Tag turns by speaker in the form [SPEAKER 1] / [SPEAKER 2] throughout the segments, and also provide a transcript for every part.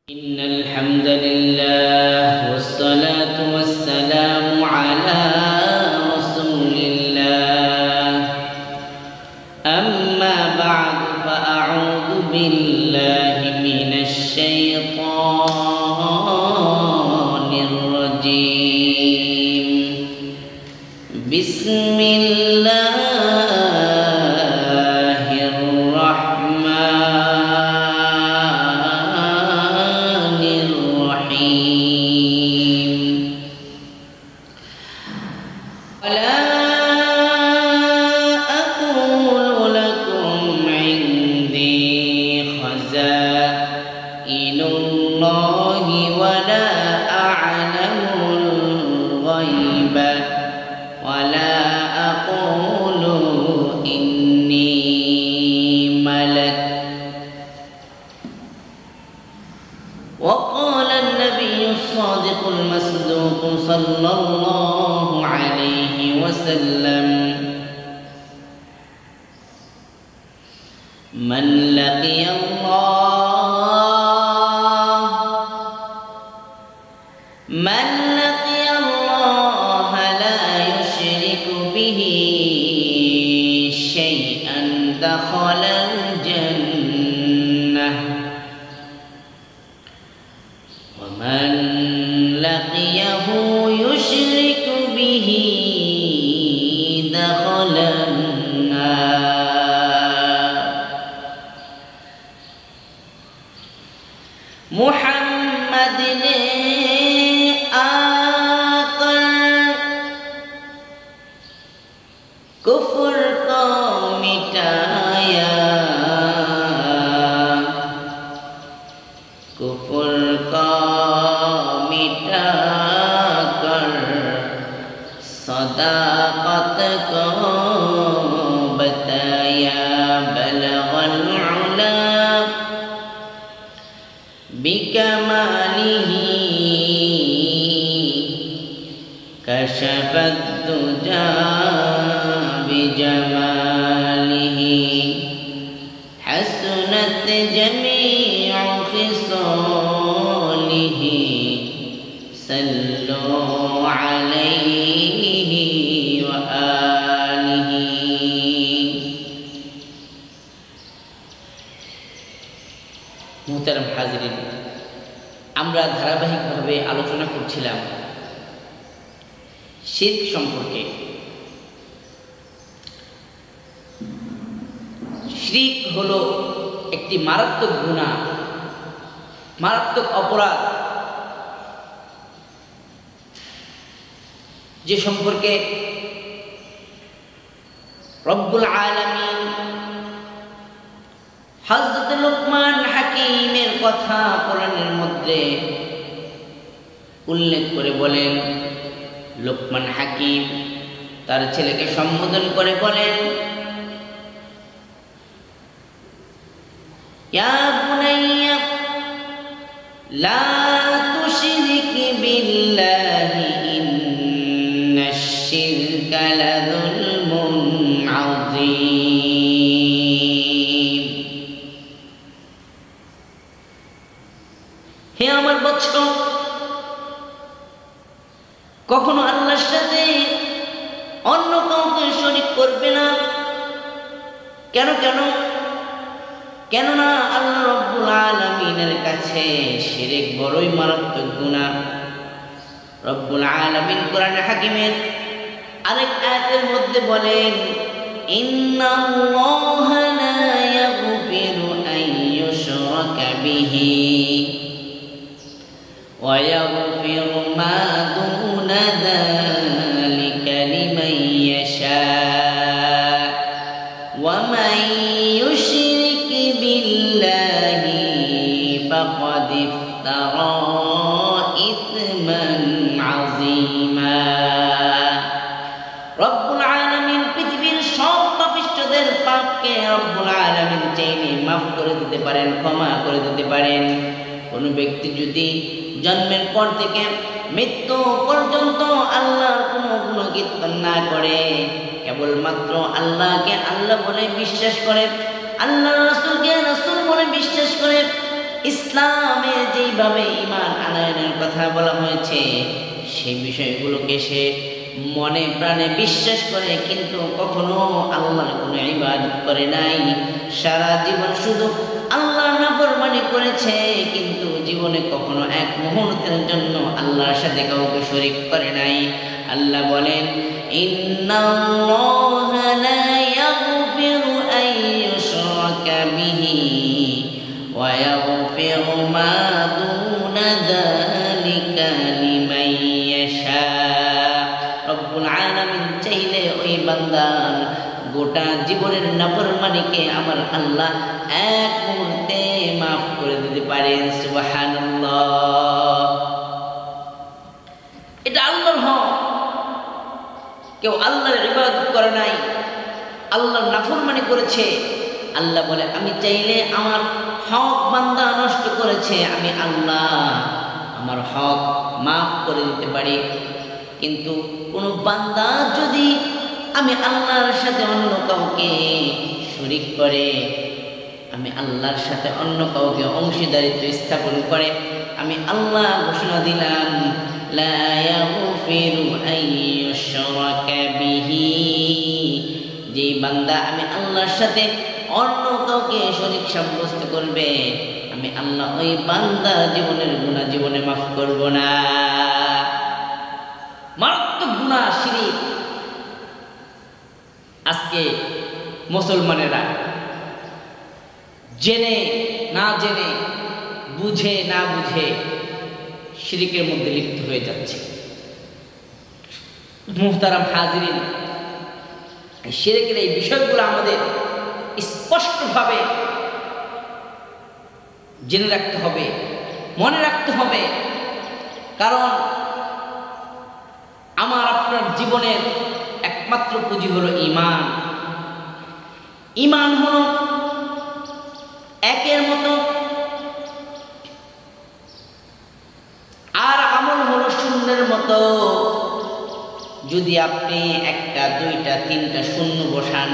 [SPEAKER 1] إن الحمد لله والصلاة والسلام على رسول الله أما بعد فأعوذ بالله من الشيطان الرجيم بسم الله وقال النبي الصادق المصدوق صلى الله عليه وسلم من لقي الله لا يشرك به شيئا دخل الجنة ومن لقيه يشرك به دخل النار محمد ने आकर कुफ्र को मिटाया कुफ्र को मिटाकर सदाकत को बताया बलगल उला बिकमालिही कशफत दुजा बिजमालिही हसनत जमीउ खिसालिही सल्लु अलैहि व आलिहि। मुहतरम हाजिरिन, আমরা ধারাবাহিকভাবে আলোচনা করছিলাম শিরক সম্পর্কে। শিরক হলো একটি মারাত্মক গুনাহ, মারাত্মক অপরাধ, যে সম্পর্কে রব্বুল আলামিন হযরত লুকমান হাকিমের কথা কোরআনের মধ্যে উল্লেখ করে বলেন। লুকমান হাকিম তার ছেলেকে সম্বোধন করে বলেন, ইয়া বুনাইয়া লা তুশরিক বিল্লাহি ইন্নাশ শিরকা লাযুলমুন আযীম। হে আমার বৎস, কখনো আল্লাহর সাথে অন্য কাউকে শরীক করবে না। কেননা আল্লাহ রব্বুল আলামিনের কাছে শিরক বড়ই মারাত্মক গুনাহ। রব্বুল আলামিন কোরআনে হাকিমের আরেক আয়াতের মধ্যে বলেন, ইন্নাল্লাহা লা ইয়াগফিরু আন ইউশরাকা বিহি ওয়া ইয়াগফিরু মা দুনা যালিকা লিমান ইয়াশা ওয়া মান ইউশরিক বিল্লাহি ফাকাদ ইফতারা ইসমান আযীমা। রব্বুল আলামিন পৃথিবীর সব পাপিষ্ঠদের পাপকে রব্বুল আলামিন চাইলে মাফ করে দিতে পারেন, ক্ষমা করে দিতে পারেন। কোন ব্যক্তি যদি জন্মের পর থেকে মৃত্যু পর্যন্ত আল্লাহর কোনো গুণকীর্তন না করে, কেবলমাত্র আল্লাহকে আল্লাহ বলে বিশ্বাস করে, আল্লাহ রাসূলকে রাসূল বলে বিশ্বাস করে, ইসলামে যেইভাবে ঈমান আনয়নের কথা বলা হয়েছে সেই বিষয়গুলোকে সে মনে প্রাণে বিশ্বাস করে, কিন্তু কখনো আল্লাহর কোনো ইবাদত করে নাই। সারা জীবন শুধু আল্লাহর নাফরমানি করেছে, কিন্তু জীবনে কখনো এক মুহূর্তের জন্য আল্লাহর সাথে কাউকে শরীক করে নাই। আল্লাহ বলেন, ইন্নাল্লাহা লা ইয়াগফিরু আন ইউশরাকা বিহি ওয়া ইয়াগফিরু মা দুনা যালিকা লিমান ইয়াশা। রব্বুল আলামিন চাইলে ওই বান্দার গোটা জীবনের নাফরমানিকে আমার আল্লাহ এক মুহূর্তে মাফ করে দিতে পারেন। সুবহানাল্লাহ। এটা আল্লাহর হক। কেউ আল্লাহর ইবাদত করে নাই, আল্লাহর নাফরমানি করেছে, আল্লাহ বলে আমি চাইলে আমার হক বান্দা নষ্ট করেছে, আমি আল্লাহ আমার হক মাফ করে দিতে পারি। কিন্তু কোনো বান্দা যদি আমি আল্লাহর সাথে অন্য কাউকে শরীক করে, আমি আল্লাহর সাথে অন্য কাউকে অংশীদারিত্ব স্থাপন করে, আমি আল্লাহ ঘোষণা দিলাম, লা ইয়াগফিরু আন ইউশরাকা বিহি। যেই বান্দা আমি আল্লাহর সাথে অন্য কাউকে শরীক সাব্যস্ত করবে, আমি আল্লাহ ওই বান্দার জীবনের গুনাহ জীবনে মাফ করব না। মারাত্মক গুনাহ শিরক। আজকে মুসলমানেরা জেনে না জেনে, বুঝে না বুঝে শিরকের মধ্যে লিপ্ত হয়ে যাচ্ছে। মুহতারাম হাজিরিন, শিরকের এই বিষয়গুলো আমাদের স্পষ্টভাবে জেনে রাখতে হবে, মনে রাখতে হবে। কারণ আমার আপনার জীবনের একমাত্র পুঁজি হলো ঈমান। ঈমান হলো একের মতো, আর আমল হলো শূন্যের মতো। যদি আপনি একটা, দুইটা, তিনটা শূন্য বসান,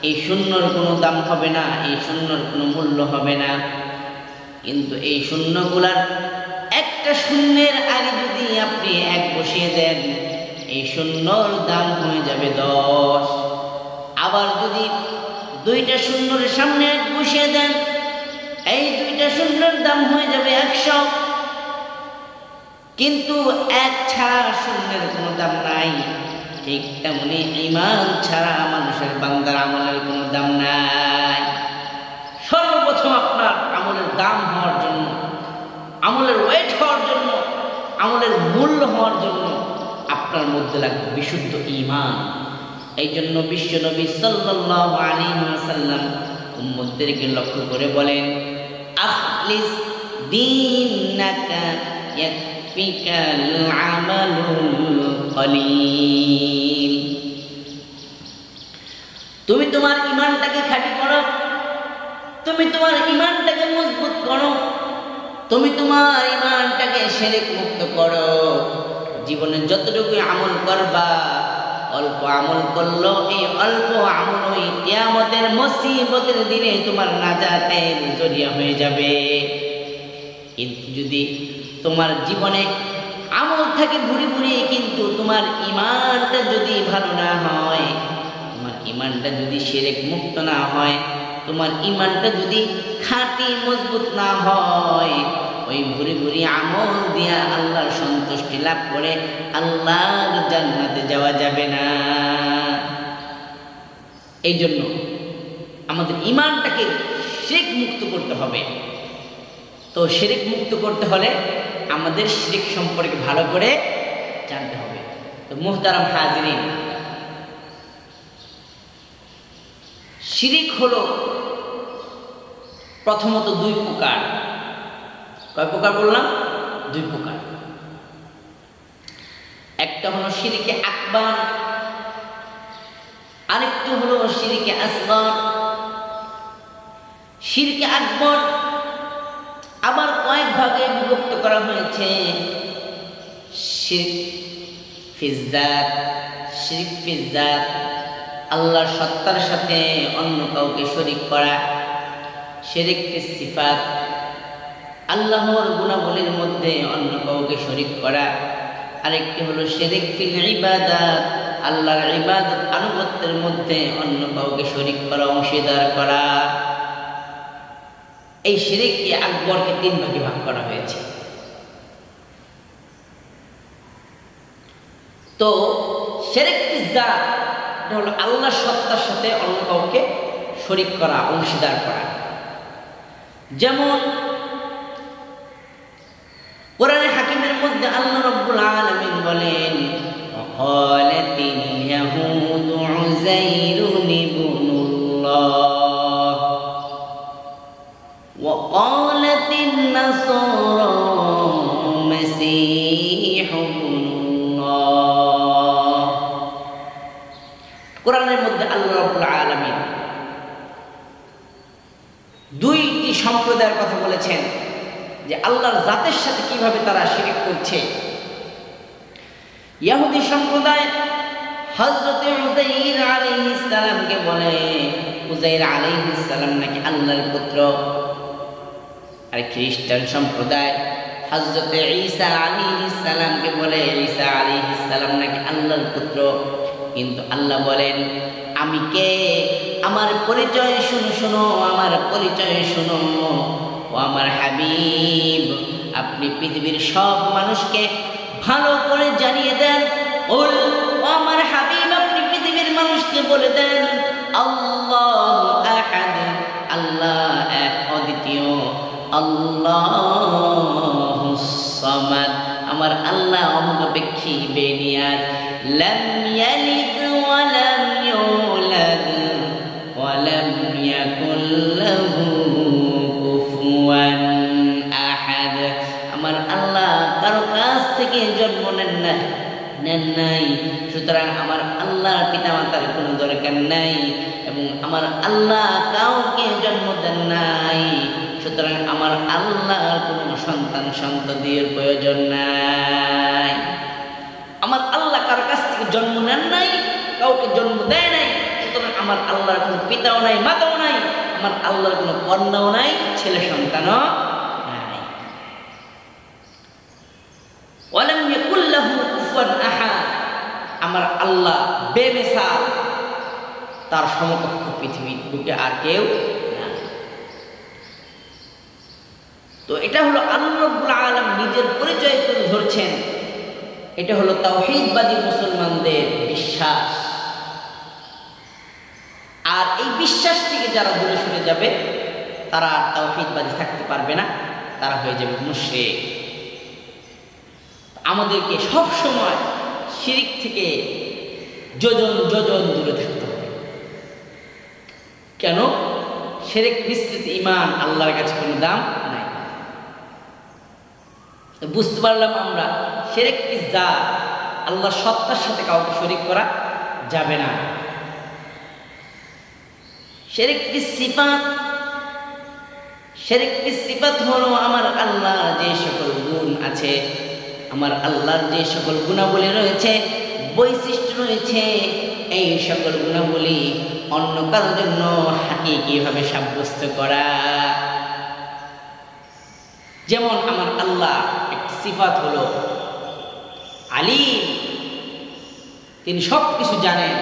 [SPEAKER 1] এই শূন্যর কোনো দাম হবে না, এই শূন্যর কোনো মূল্য হবে না। কিন্তু এই শূন্যগুলার একটা শূন্যের আগে যদি আপনি এক বসিয়ে দেন, এই শূন্যর দাম হয়ে যাবে 10। আবার যদি দুইটা শূন্যর সামনে এক বসিয়ে দেন, এই দুইটা শূন্যর দাম হয়ে যাবে 100। কিন্তু এক ছাড়া শূন্যের কোনো দাম নাই। ঠিক তেমনি ঈমান ছাড়া মানুষের বান্দার আমলের কোনো দাম নাই। সর্বপ্রথম আপনার আমলের দাম হওয়ার জন্য, আমলের ওয়েট হওয়ার জন্য, আমলের মূল্য হওয়ার জন্য আপনার মধ্যে লাগবে বিশুদ্ধ ঈমান। এই জন্য বিশ্বনবী সাল্লাল্লাহু আলাইহি ওয়াসাল্লাম উম্মতদেরকে লক্ষ্য করে বলেন, আখলিস দীনাকা ইয়াকফিকাল আমালুল কলিল। তুমি তোমার ঈমানটাকে খাঁটি করো, তুমি তোমার ঈমানটাকে মজবুত করো, তুমি তোমার ঈমানটাকে শিরক মুক্ত করো। জীবনে যতটুকু আমল করবা, অল্প আমল করলো, এই অল্প আমল ওই কিয়ামতের মুসিবতের দিনে তোমার নাজাতের জরিয়া হয়ে যাবে। কিন্তু যদি তোমার জীবনে আমল থাকে ভুরি ভুরি, কিন্তু তোমার ঈমানটা যদি ভালো না হয়, তোমার ঈমানটা যদি শিরক মুক্ত না হয়, তোমার ঈমানটা যদি খাঁটি মজবুত না হয়, ওই ভুরি ভুরি আমল দিয়া আল্লাহর সন্তুষ্টি লাভ করে আল্লাহর জান্নাতে যাওয়া যাবে না। এই জন্য আমাদের ঈমানটাকে শিরক মুক্ত করতে হবে। তো শিরক মুক্ত করতে হলে আমাদের শিরক সম্পর্কে ভালো করে জানতে হবে। তো মুহতারাম হাজিরিন, শিরক হলো প্রথমত 2 প্রকার। কয় প্রকার বললাম? 2 প্রকার। একটা হলো শিরকে আকবার, আরেকটা হলো শিরকে আসগর। শিরকে আকবর আবার কয়েক ভাগে বিভক্ত করা হয়েছে। শিরক ফিজ্জাত, শিরক ফিজ্জাত আল্লাহর সত্তার সাথে অন্য কাউকে শরীক করা। শিরক ফিস সিফাত, আল্লাহর গুণাবলীর মধ্যে অন্য কাউকে শরীক করা, আরেকটি হলো শিরক ফিল ইবাদাত, আল্লাহর ইবাদত আনুগত্যের মধ্যে অন্য কাউকে শরীক করা, অংশীদার করা। এই শিরককে আকবরকে 3 ভাগে ভাগ করা হয়েছে। তো শিরক ফিল যাত এটা হলো আল্লাহর সত্তার সাথে অন্য কাউকে শরীক করা, অংশীদার করা। যেমন কোরআনে হাকিমের মধ্যে আল্লাহ রাব্বুল আলামিন বলেন, ওয়াকালাতিল ইয়াহুদু উযাইরুন ইবনুল্লাহ ওয়াকালাতিন নাসারা মাসীহ ইবনুল্লাহ। কোরআনের মধ্যে আল্লাহ রাব্বুল আলামিন 2টি সম্প্রদায়ের কথা বলেছেন যে আল্লাহর জাতের সাথে কিভাবে তারা শিরক করছে। ইহুদি সম্প্রদায় হযরত উযাইর আলাইহিস সালামকে বলে উযাইর আলাইহিস সালাম নাকি আল্লাহর পুত্র। আর খ্রিস্টান সম্প্রদায় হযরত ঈসা আলাইহিস সালামকে বলে ঈসা আলাইহিস সালাম নাকি আল্লাহর পুত্র। কিন্তু আল্লাহ বলেন, আমি কে, আমার পরিচয় শুনো, শুনো আমার পরিচয় শুনো। ও আমার হাবিব, আপনি পৃথিবীর সব মানুষকে ভালো করে জানিয়ে দেন। ও আমার হাবিব, আপনি পৃথিবীর মানুষকে বলে দেন, আল্লাহু আহাদ, আল্লাহ এক অদ্বিতীয়, আল্লাহুস সামাদ, আমার আল্লাহ অমুখাপেক্ষী, বেনিয়াদ, লাম ইয়ালিদ ওয়া লাম ইউলাদ ওয়া লাম ইয়াকুল লাহু কুফুয়ান আহাদ। আমার আল্লাহ কারো কাছ থেকে জন্ম নেন নাই, সুতরাং আমার আল্লাহর পিতামাতার কোনো দরকার নাই, এবং আমার আল্লাহ কাউকে জন্ম দেন নাই, সুতরাং আমার আল্লাহর কোনো সন্তান সন্ততির প্রয়োজন নাই। আমার আল্লাহ কারো কাছ থেকে জন্ম নেন নাই, কাউকে জন্ম দেয় নাই, সুতরাং আমার আল্লাহর কোনো পিতাও নাই, মাতাও নাই, আমার আল্লাহর কোনো কন্যাও নাই, ছেলে সন্তানও নাই। ওয়ালাম ইয়াকুল লাহু কুফুয়ান আহাদ, আমার আল্লাহ বেমিসাল, তার সমকক্ষ পৃথিবীর বুকে আর কেউ না। তো এটা হলো আল্লাহ রাব্বুল আলামিন নিজের পরিচয় তুলে ধরছেন। এটা হলো তাওহীদবাদী মুসলমানদের বিশ্বাস। আর এই বিশ্বাস থেকে যারা দূরে সরে যাবে তারা আর তাওহীদবাদী থাকতে পারবে না, তারা হয়ে যাবে মুশরিক। আমাদেরকে সব সময় শিরক থেকে যোজন যোজন দূরে থাকতে হবে। কেন? শিরক মিশ্রিত ঈমান আল্লাহর কাছে কোনো দাম নাই। বুঝতে পারলাম আমরা শিরক কি জাত, আল্লাহর সত্তার সাথে কাউকে শরীক করা যাবে না। শিরক কি সিফাত, শিরক কি সিফাত হলো আমার আল্লাহর যে সকল গুণ আছে, আমার আল্লাহর যে সকল গুণাবলী রয়েছে, বৈশিষ্ট্য রয়েছে, এই সকল গুণাবলী অন্য কারোর জন্য হাকিকিভাবে সাব্যস্ত করা। যেমন আমার আল্লাহ একটি সিফাত হলো আলিম, তিনি সব কিছু জানেন।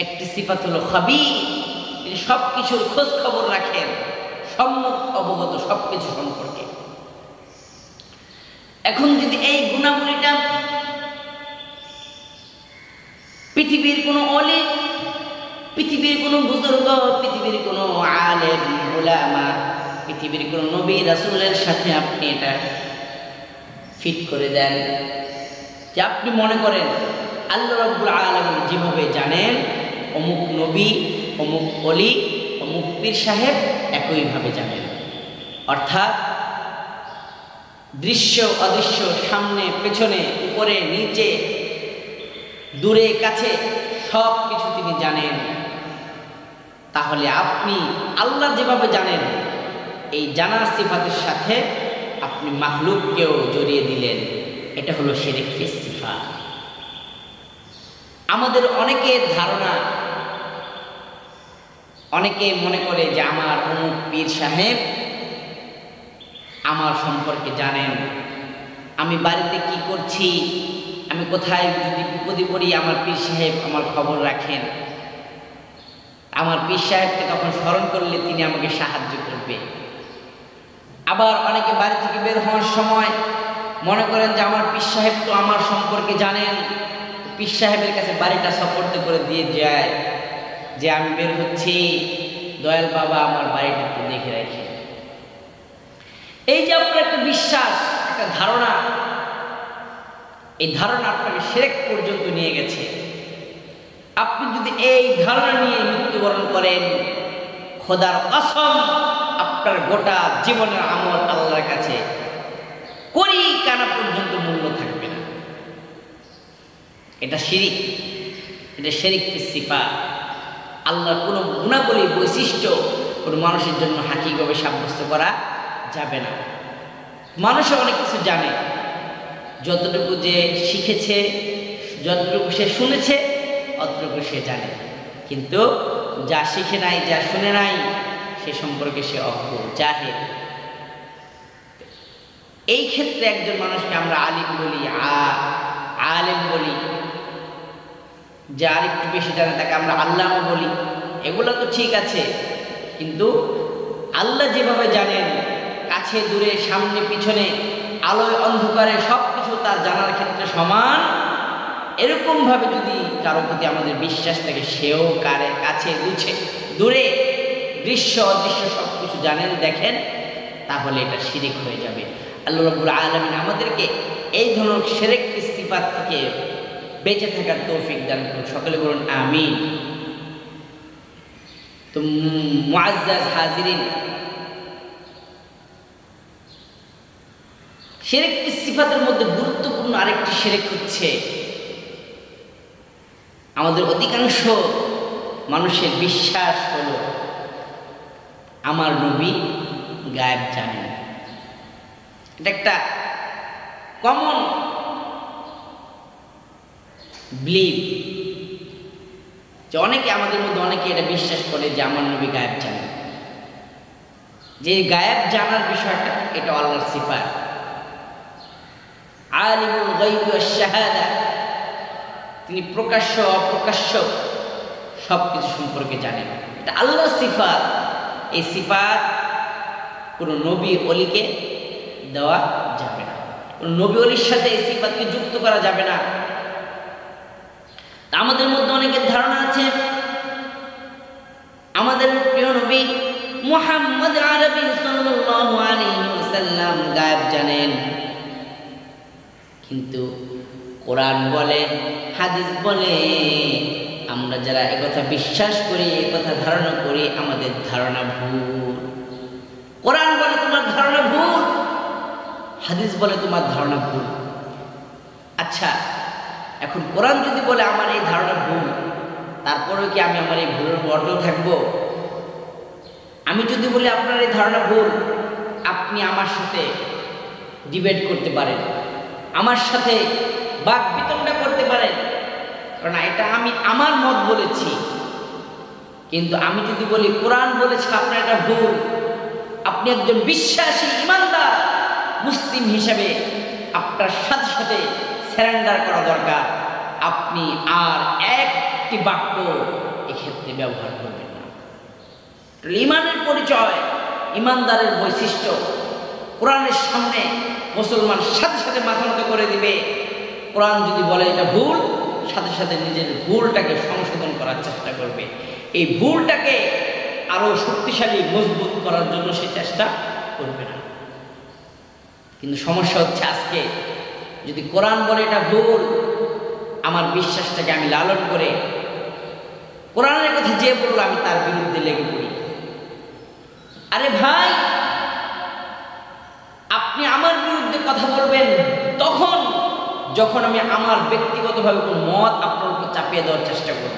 [SPEAKER 1] একটি সিফাত হলো খাবীর, তিনি সব কিছুর খোঁজ খবর রাখেন, সম্যক অবগত সব কিছু সম্পর্কে। এখন যদি এই গুণাবলীটা পৃথিবীর কোনো অলি, পৃথিবীর কোনো বুজুর্গ, পৃথিবীর কোনো আলেম উলামা, পৃথিবীর কোনো নবী রাসূলের সাথে আপনি এটা ফিট করে দেন, যে আপনি মনে করেন আল্লাহ রাব্বুল আলামিন যেভাবে জানেন অমুক নবী, অমুক অলি, অমুক পীর সাহেব একইভাবে জানেন। অর্থাৎ দৃশ্য অদৃশ্য, সামনে পেছনে, উপরে নিচে, দূরে কাছে সব কিছু তিনি জানেন। তাহলে আপনি আল্লাহ যেভাবে জানেন, এই জানার সিফাতের সাথে আপনি মাখলুককেও জড়িয়ে দিলেন, এটা হলো শিরক ফিস সিফাত। আমাদের অনেকের ধারণা, অনেকে মনে করে যে আমার অমুক পীর সাহেব আমার সম্পর্কে জানেন, আমি বাড়িতে কি করছি, আমি কোথায় যদি বিপদে পড়ি, আমার পীর সাহেব আমার খবর রাখেন। আমার পীর সাহেবকে তখন স্মরণ করলে তিনি আমাকে সাহায্য করবে। আবার অনেকে বাড়ি থেকে বের হওয়ার সময় মনে করেন যে আমার পীর সাহেব তো আমার সম্পর্কে জানেন, পীর সাহেবের কাছে বাড়িটা সফর্দ করে দিয়ে যায় যে আমি বের হচ্ছি, দয়াল বাবা আমার বাড়িটা একটু দেখে রাখে। এই যে আপনার একটা বিশ্বাস, একটা ধারণা, এই ধারণা আপনাকে শিরক পর্যন্ত নিয়ে গেছে। আপনি যদি এই ধারণা নিয়ে মৃত্যুবরণ করেন, খোদার কসম আপনার গোটা জীবনের আমল আল্লাহর কাছে করি কানা পর্যন্ত মূল্য থাকবে না। এটা শিরিক, এটা শিরিক ফিস সিফাত। আল্লাহর কোনো গুণাবলী বৈশিষ্ট্য কোনো মানুষের জন্য হাকিভাবে সাব্যস্ত করা যাবে না। মানুষে অনেক কিছু জানে, যতটুকু যে শিখেছে, যতটুকু সে শুনেছে অতটুকু সে জানে, কিন্তু যা শিখে নাই, যা শুনে নাই, সে সম্পর্কে সে অজ্ঞ, জাহেল। এই ক্ষেত্রে একজন মানুষকে আমরা আলিম বলি, আলেম বলি। যার একটু বেশি জানে তাকে আমরা আল্লামা বলি। এগুলো তো ঠিক আছে, কিন্তু আল্লাহ যেভাবে জানেন, কাছে দূরে সামনে পিছনে আলোয় অন্ধকারে সব কিছু তার জানার ক্ষেত্রে সমান, এরকমভাবে যদি কারো প্রতি আমাদের বিশ্বাস থাকে, সেও কাছে দূরে দৃশ্য অদৃশ্য সব কিছু জানেন, দেখেন, তাহলে এটা শিরিক হয়ে যাবে। আল্লাহ রাব্বুল আলামিন আমাদেরকে এই ধরনের শিরক ফিস সিফাত থেকে বেঁচে থাকার তৌফিক দান করুন। সকলে বলুন আমিন। তো মুআজ্জাজ হাজিরিন, শিরক ফিস সিফাতের মধ্যে গুরুত্বপূর্ণ আরেকটি শিরক হচ্ছে আমাদের অধিকাংশ মানুষের বিশ্বাস হলো আমার নবী গায়েব জানেন। এটা একটা কমন বিলিভ, যে অনেকে আমাদের মধ্যে অনেকে এটা বিশ্বাস করে যে আমার নবী গায়েব জানেন। যে গায়েব জানার বিষয়টা, এটা আল্লাহর সিফাত। আলিমুল গায়বি ওয়াশ শাহাদা, তিনি প্রকাশ্য অপ্রকাশ্য সব কিছু সম্পর্কে জানেন, এটা আল্লাহর সিফাত। এই সিফাত কোনো নবী ওলিকে দেওয়া যাবে না, কোনো নবী ওলির সাথে এই সিফাতকে যুক্ত করা যাবে না। আমাদের মধ্যে অনেকের ধারণা আছে আমাদের প্রিয় নবী মুহাম্মদ আরবি সাল্লাল্লাহু আলাইহি ওয়াসাল্লাম গায়েব জানেন, কিন্তু কোরআন বলে, হাদিস বলে, আমরা যারা একথা বিশ্বাস করি, একথা ধারণা করি, আমাদের ধারণা ভুল। কোরআন বলে তোমার ধারণা ভুল, হাদিস বলে তোমার ধারণা ভুল। আচ্ছা, এখন কোরআন যদি বলে আমার এই ধারণা ভুল, তারপরেও কি আমি আমার এই ভুলের অটল থাকবো? আমি যদি বলি আপনার এই ধারণা ভুল, আপনি আমার সাথে ডিবেট করতে পারেন, আমার সাথে বাক বিতণ্ডা করতে পারেন, কারণ এটা আমি আমার মত বলেছি। কিন্তু আমি যদি বলি কোরআন বলেছে আপনার এটা ভুল, আপনি একজন বিশ্বাসী ইমানদার মুসলিম হিসেবে আপনার সাথে সাথে সারেন্ডার করা দরকার। আপনি আর একটি বাক্য এক্ষেত্রে ব্যবহার করবেন না। ইমানের পরিচয়, ইমানদারের বৈশিষ্ট্য, কোরআনের সামনে মুসলমান সাথে সাথে মাথা নত করে দিবে। কোরআন যদি বলে এটা ভুল, সাথে সাথে নিজের ভুলটাকে সংশোধন করার চেষ্টা করবে। এই ভুলটাকে আরো শক্তিশালী মজবুত করার জন্য সে চেষ্টা করবে না। কিন্তু সমস্যা হচ্ছে আজকে যদি কোরআন বলে এটা ভুল, আমার বিশ্বাসটাকে আমি লালন করে কোরআনের কথা যে বললো আমি তার বিরুদ্ধে লেগে পড়ি। আরে ভাই, আপনি আমার বিরুদ্ধে কথা বলবেন তখন যখন আমি আমার ব্যক্তিগতভাবে কোনো মত আপনার উপর চাপিয়ে দেওয়ার চেষ্টা করব,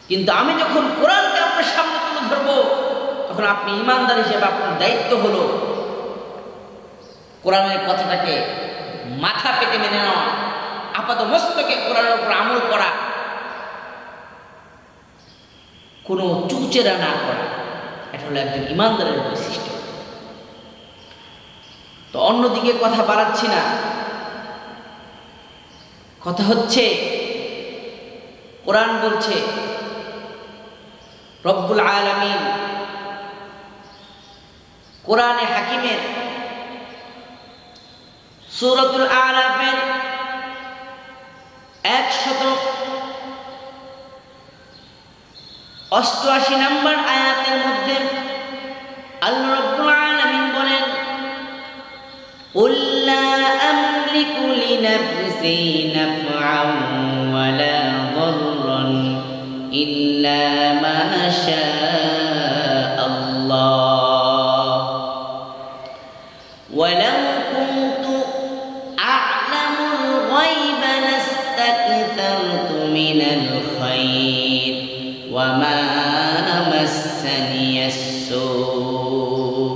[SPEAKER 1] কিন্তু আমি যখন কোরআনকে আপনার সামনে তুলে ধরবো, তখন আপনি ইমানদার হিসেবে আপনার দায়িত্ব হলো কোরআনের কথাটাকে মাথা পেতে মেনে নেওয়া, আপাত মস্তকে কোরআনের উপর আমল করা, কোনো চুচেরা না করা। এটা হলো একজন ইমানদারের বৈশিষ্ট্য। তো অন্যদিকে কথা বাড়াচ্ছি না, কথা হচ্ছে কোরআন বলছে রব্বুল আলামিন কোরআনে হাকিমের সূরাতুল আরাফের 188 নম্বর আয়াতের মধ্যে আল্লাহ রাব্বুল আলামিন বলেন, قُل لَّا أَمْلِكُ لِنَفْسِي نَفْعًا وَلَا ضَرًّا إِلَّا مَا شَاءَ اللَّهُ وَلَوْ كُنتُ أَعْلَمُ الْغَيْبَ لَاسْتَكْثَرْتُ مِنَ الْخَيْرِ وَمَا مَسَّنِيَ السُّوءُ।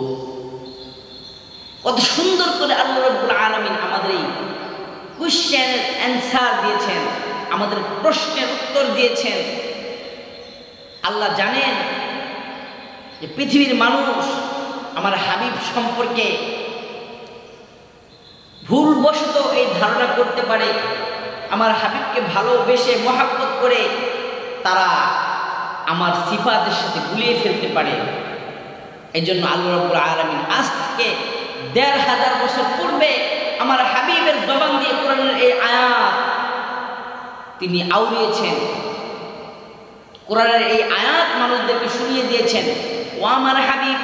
[SPEAKER 1] কত সুন্দর করে আল্লাহ রাব্বুল আলামিন আমাদের এই কোশ্চেনের অ্যান্সার দিয়েছেন, আমাদের প্রশ্নের উত্তর দিয়েছেন। আল্লাহ জানেন যে পৃথিবীর মানুষ আমার হাবিব সম্পর্কে ভুলবশত এই ধারণা করতে পারে, আমার হাবিবকে ভালোবেসে মহাব্বত করে তারা আমার সিফাতের সাথে গুলিয়ে ফেলতে পারে। এই জন্য আল্লাহ রাব্বুল আলামিন আজ থেকে ১৫০০ বছর পূর্বে আমার হাবিবের জবান দিয়ে কোরআনের এই আয়াত তিনি আওড়িয়েছেন। কোরআনের এই আয়াত মানুষদেরকে শুনিয়ে দিয়েছেন, ও আমার হাবিব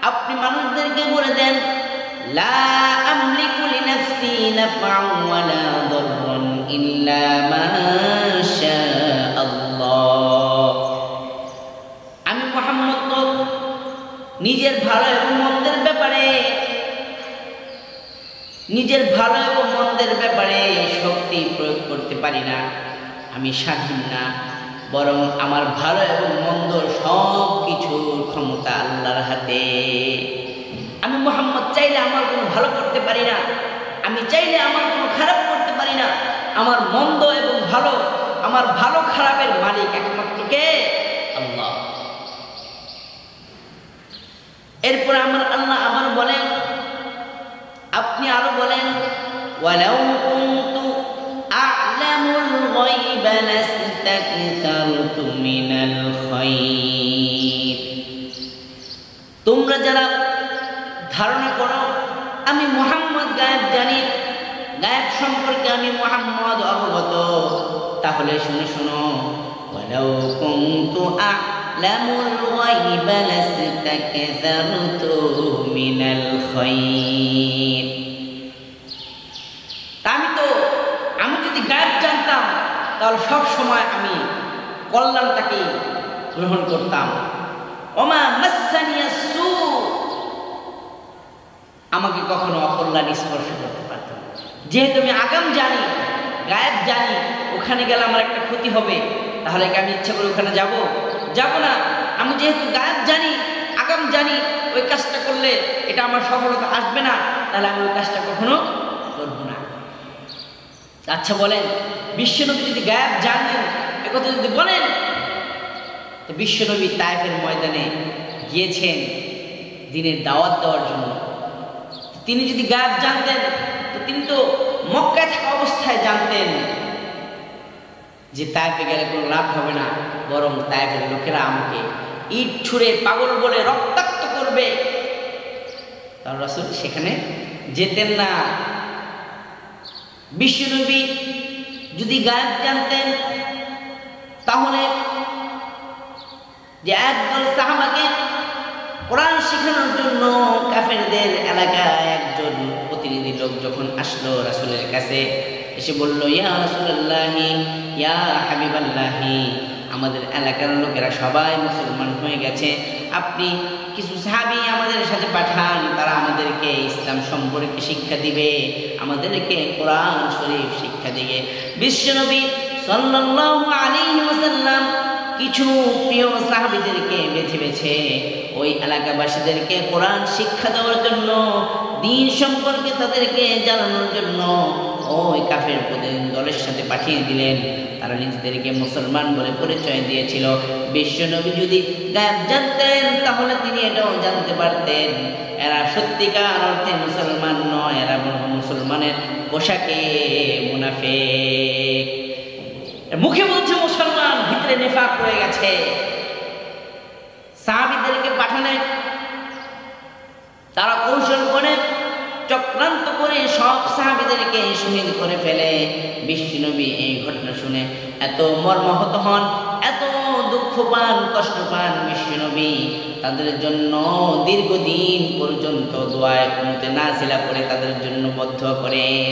[SPEAKER 1] আপনি মানুষদেরকে বলে দেন, লা আমলিকু লিনাফসি নাফআন ওয়ালা দাররান ইল্লা মা শাআল্লাহ। আমি মুহাম্মদ তো নিজের ভালো এবং মন্দের ব্যাপারে শক্তি প্রয়োগ করতে পারি না, আমি স্বাধীন না, বরং আমার ভালো এবং মন্দ সব কিছুর ক্ষমতা আল্লাহর হাতে। আমি মুহাম্মদ চাইলে আমার কোনো ভালো করতে পারি না, আমি চাইলে আমার কোনো খারাপ করতে পারি না। আমার মন্দ এবং ভালো, আমার ভালো খারাপের মালিক একমাত্র কে? আল্লাহ। এরপর আমার আল্লাহ আবার বলেন, আপনি আরো বলেন, ওয়ালাউ কুনতু আ'লামুল গায়বা লাস্তাকতারতু মিনাল খায়র। তোমরা যারা ধারণা করো আমি মুহাম্মদ গায়েব জানি, গায়েব সম্পর্কে আমি মুহাম্মদ অবগত, তাহলে শুনে শোনো, ওয়ালাউ কুনতু আ'লামুল গায়বা লাস্তাকতারতু মিনাল খায়র। আমি যদি গায়েব জানতাম তাহলে সব সময় আমি কল্যাণটাকে গ্রহণ করতাম। ওমা মাসসানিয়াস সু, আমাকে কখনো অকল্যাণ স্পর্শ করতে পারত না। যেহেতু আমি আগাম জানি, গায়েব জানি, ওখানে গেলে আমার একটা ক্ষতি হবে, তাহলে কি আমি ইচ্ছা করে ওখানে যাব না। আমি যেহেতু গায়েব জানি, আগাম জানি, ওই কাজটা করলে এটা আমার সফলতা আসবে না, তাহলে আমি ওই কাজটা কখনো করব না। আচ্ছা বলেন, বিশ্বনবী যদি গায়েব জানেন, একথা যদি বলেন, তো বিশ্বনবী তায়েফের ময়দানে গিয়েছেন দ্বীনের দাওয়াত দেওয়ার জন্য। তিনি যদি গায়েব জানতেন, তো তিনি তো মক্কায় থাকা অবস্থায় জানতেন যে তায়েফে গেলে কোনো লাভ হবে না, বরং তায়েফের লোকেরা আমাকে ইট ছুঁড়ে পাগল বলে রক্তাক্ত করবে। তার রাসূল সেখানে যেতেন না। বিশ্বনবী যদি গায়েব জানতেন, তাহলে যে একদল সাহাবাকে কোরআন শেখানোর জন্য কাফেরদের এলাকায় একজন প্রতিনিধি লোক যখন আসলো রাসূলের কাছে, এসে বলল, ইয়া রাসূলুল্লাহি, ইয়া হাবিবাল্লাহি, আমাদের এলাকার লোকেরা সবাই মুসলমান হয়ে গেছে, আপনি কিছু সাহাবী আমাদের সাথে পাঠান, তারা আমাদেরকে ইসলাম সম্পর্কে শিক্ষা দিবে, আমাদেরকে কোরআন শরীফ শিক্ষা দিবে। বিশ্বনবী সাল্লাল্লাহু আলাইহি ওয়াসাল্লাম কিছু প্রিয় সাহাবীদেরকে বেছে বেছে ওই এলাকাবাসীদেরকে কোরআন শিক্ষা দেওয়ার জন্য, দ্বীন সম্পর্কে তাদেরকে জানানোর জন্য ওই কাফের প্রতিনিধি দলের সাথে পাঠিয়ে দিলেন। তারা নিজেদেরকে মুসলমান বলে পরিচয় দিয়েছিল। বিশ্বনবী যদি গায়েব জানতেন তাহলে তিনি এটাও জানতে পারতেন এরা সত্যিকার অর্থে মুসলমান নয়, এরা মুসলমানের পোশাকে মুনাফিক। মুখে বলছে মুসলমান, ভিতরে নেফাক রয়ে গেছে। সাহাবীদেরকে পাঠানে তারা কৌশল করে চক্রান্ত করে সব সাহাবীদেরকে শহীদ করে ফেলে। বিশ্বনবী এই ঘটনা শুনে এত মর্মাহত হন, এত দুঃখ পান, কষ্ট পান। বিশ্বনবী তাদের জন্য দীর্ঘদিন পর্যন্ত দোয়ায়ে কুনুতে নাজিলা করে তাদের জন্য বদ্ধ করেন,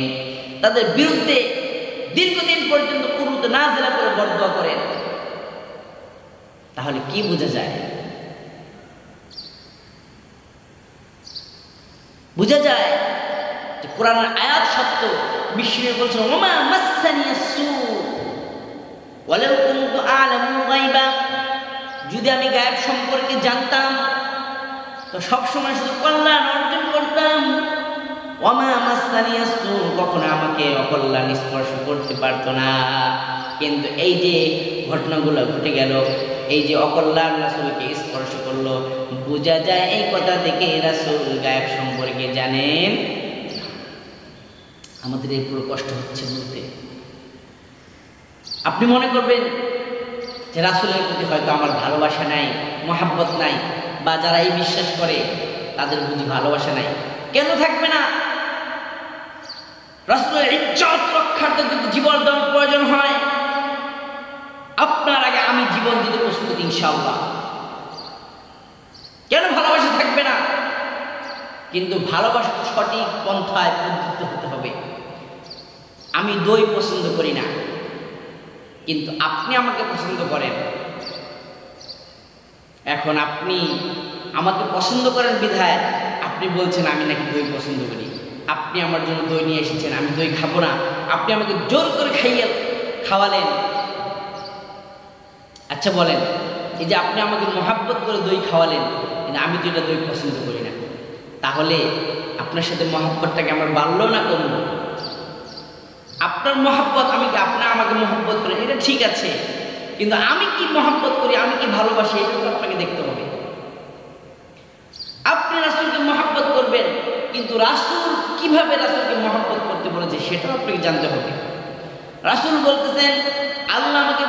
[SPEAKER 1] তাদের বিরুদ্ধে দীর্ঘদিন পর্যন্ত কুনুতে নাজিলা করে বদ্ধ করেন। তাহলে কি বোঝা যায়? বোঝা যায় যে কোরআনের আয়াত সত্য। বিশ্বনবী বলছেন ওমা মাসসানিয়াস সু ওয়ালাউ কুনতু আ'লামুল গায়বা, যদি আমি গায়েব সম্পর্কে জানতাম তো সব সময় শুধু কল্যাণ অর্জন করতাম। ওমা মাসসানিয়াস সু, কখনো আমাকে অকল্যাণ স্পর্শ করতে পারতো না। কিন্তু এই যে ঘটনাগুলো ঘটে গেল, এই যে অকল্যাণ রাসূলকে স্পর্শ করলো, বোঝা যায় এই কথা থেকে রাসূল গায়েব সম্পর্কে জানেন। আমাদের এই পুরো কষ্ট হচ্ছে বলতে। আপনি মনে করবেন যে রাসূলের প্রতি হয়তো আমার ভালোবাসা নাই, মহাব্বত নাই, বা যারা এই বিশ্বাস করে তাদের বুঝি ভালোবাসা নাই। কেন থাকবে না? রাসূলের ইজ্জত রক্ষার্থে যদি জীবন দেওয়ার প্রয়োজন হয়, আপনার আগে আমি জীবন দিতে প্রস্তুত ইনশাআল্লাহ। কেন ভালোবাসা থাকবে না? কিন্তু ভালোবাসা সঠিক পন্থায় পদ্ধত হতে হবে। আমি দই পছন্দ করি না, কিন্তু আপনি আমাকে পছন্দ করেন। এখন আপনি আমাকে পছন্দ করেন বিধায় আপনি বলছেন আমি নাকি দই পছন্দ করি। আপনি আমার জন্য দই নিয়ে এসেছেন, আমি দই খাবো না। আপনি আমাকে জোর করে খাওয়ালেন। আচ্ছা বলেন, এই যে আপনি আমাকে মহাব্বত করে দই খাওয়ালেন, কিন্তু আমি তো এটা দই পছন্দ করি না, তাহলে আপনার সাথে মহাব্বতটাকে আমার বাড়লো না কমলো? আপনার মহাব্বত, আপনি আমাকে মহাব্বত করেন, এটা ঠিক আছে, কিন্তু আমি কি মহাব্বত করি, আমি কি ভালোবাসি, এটা তো আপনাকে দেখতে হবে। আপনি রাসূলকে মহাব্বত করবেন, কিন্তু রাসূল কিভাবে রাসূলকে মহাব্বত করতে বলেছে সেটাও আপনাকে জানতে হবে। রাসূল বলতেছেন আল্লাহ আমাকে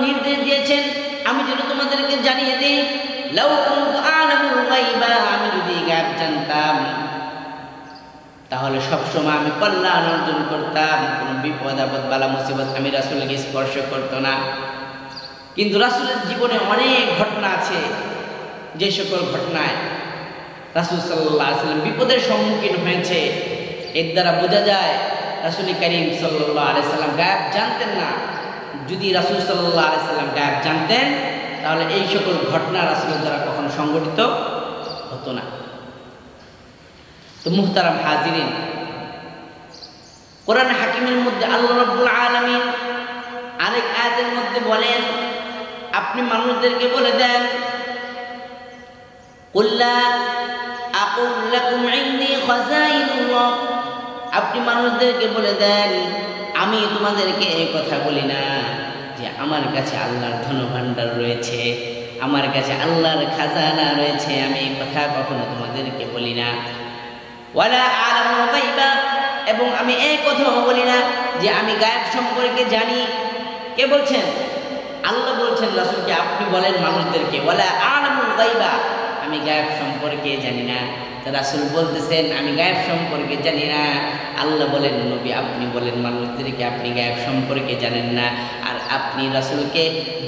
[SPEAKER 1] নির্দেশ দিয়েছেন আমি যেন তোমাদেরকে জানিয়ে দিই, লাউ কুনতু আ'লামুল গায়বা, আমি যদি গায়ব জানতাম তাহলে সবসময় আমি কল্যাণ অর্জন করতাম, কোনো বিপদ আপদ বালা মুসিবত আমি রাসূলকে স্পর্শ করতো না। কিন্তু রাসূলের জীবনে অনেক ঘটনা আছে, যে সকল ঘটনায় রাসূল সাল্লাল্লাহু আলাইহি ওয়াসাল্লাম বিপদের সম্মুখীন হয়েছে, এর দ্বারা বোঝা যায় রাসূল করিম সাল্লাল্লাহু আলাইহি ওয়াসাল্লাম গায়েব জানতেন না। যদি রাসূল সাল্লাল্লাহু আলাইহি ওয়াসাল্লাম গায়েব জানতেন তাহলে এই সকল ঘটনা রাসূলের দ্বারা কখনো সংঘটিত হতো না। তো মুহতারাম হাজিরিন, কোরআন হাকিমের মধ্যে আল্লাহ রাব্বুল আলামিন আরেক আয়াতের মধ্যে বলেন, আপনি মানুষদেরকে বলে দেন কুল লা আকুল লাকুম ইনদি খাযাইনুল্লাহ, আপনি মানুষদেরকে বলে দেন আমি তোমাদেরকে এই কথা বলি না যে আমার কাছে আল্লাহর ধনভাণ্ডার রয়েছে, আমার কাছে আল্লাহর খাজানা রয়েছে, আমি এই কথা কখনো তোমাদেরকে বলি না। ওয়ালা আ'লামুল গায়বা, এবং আমি এই কথাও বলি না যে আমি গায়েব সম্পর্কে জানি। কে বলছেন? আল্লাহ বলছেন রাসূলকে আপনি বলেন মানুষদেরকে ওয়ালা আ'লামুল গায়বা, আমি গায়েব সম্পর্কে জানি না। তো রাসূল বলতেছেন আমি গায়েব সম্পর্কে জানি না। আল্লাহ বলেন নবী আপনি বলেন মানুষদেরকে আপনি গায়েব সম্পর্কে জানেন না। আর আপনি রাসূলকে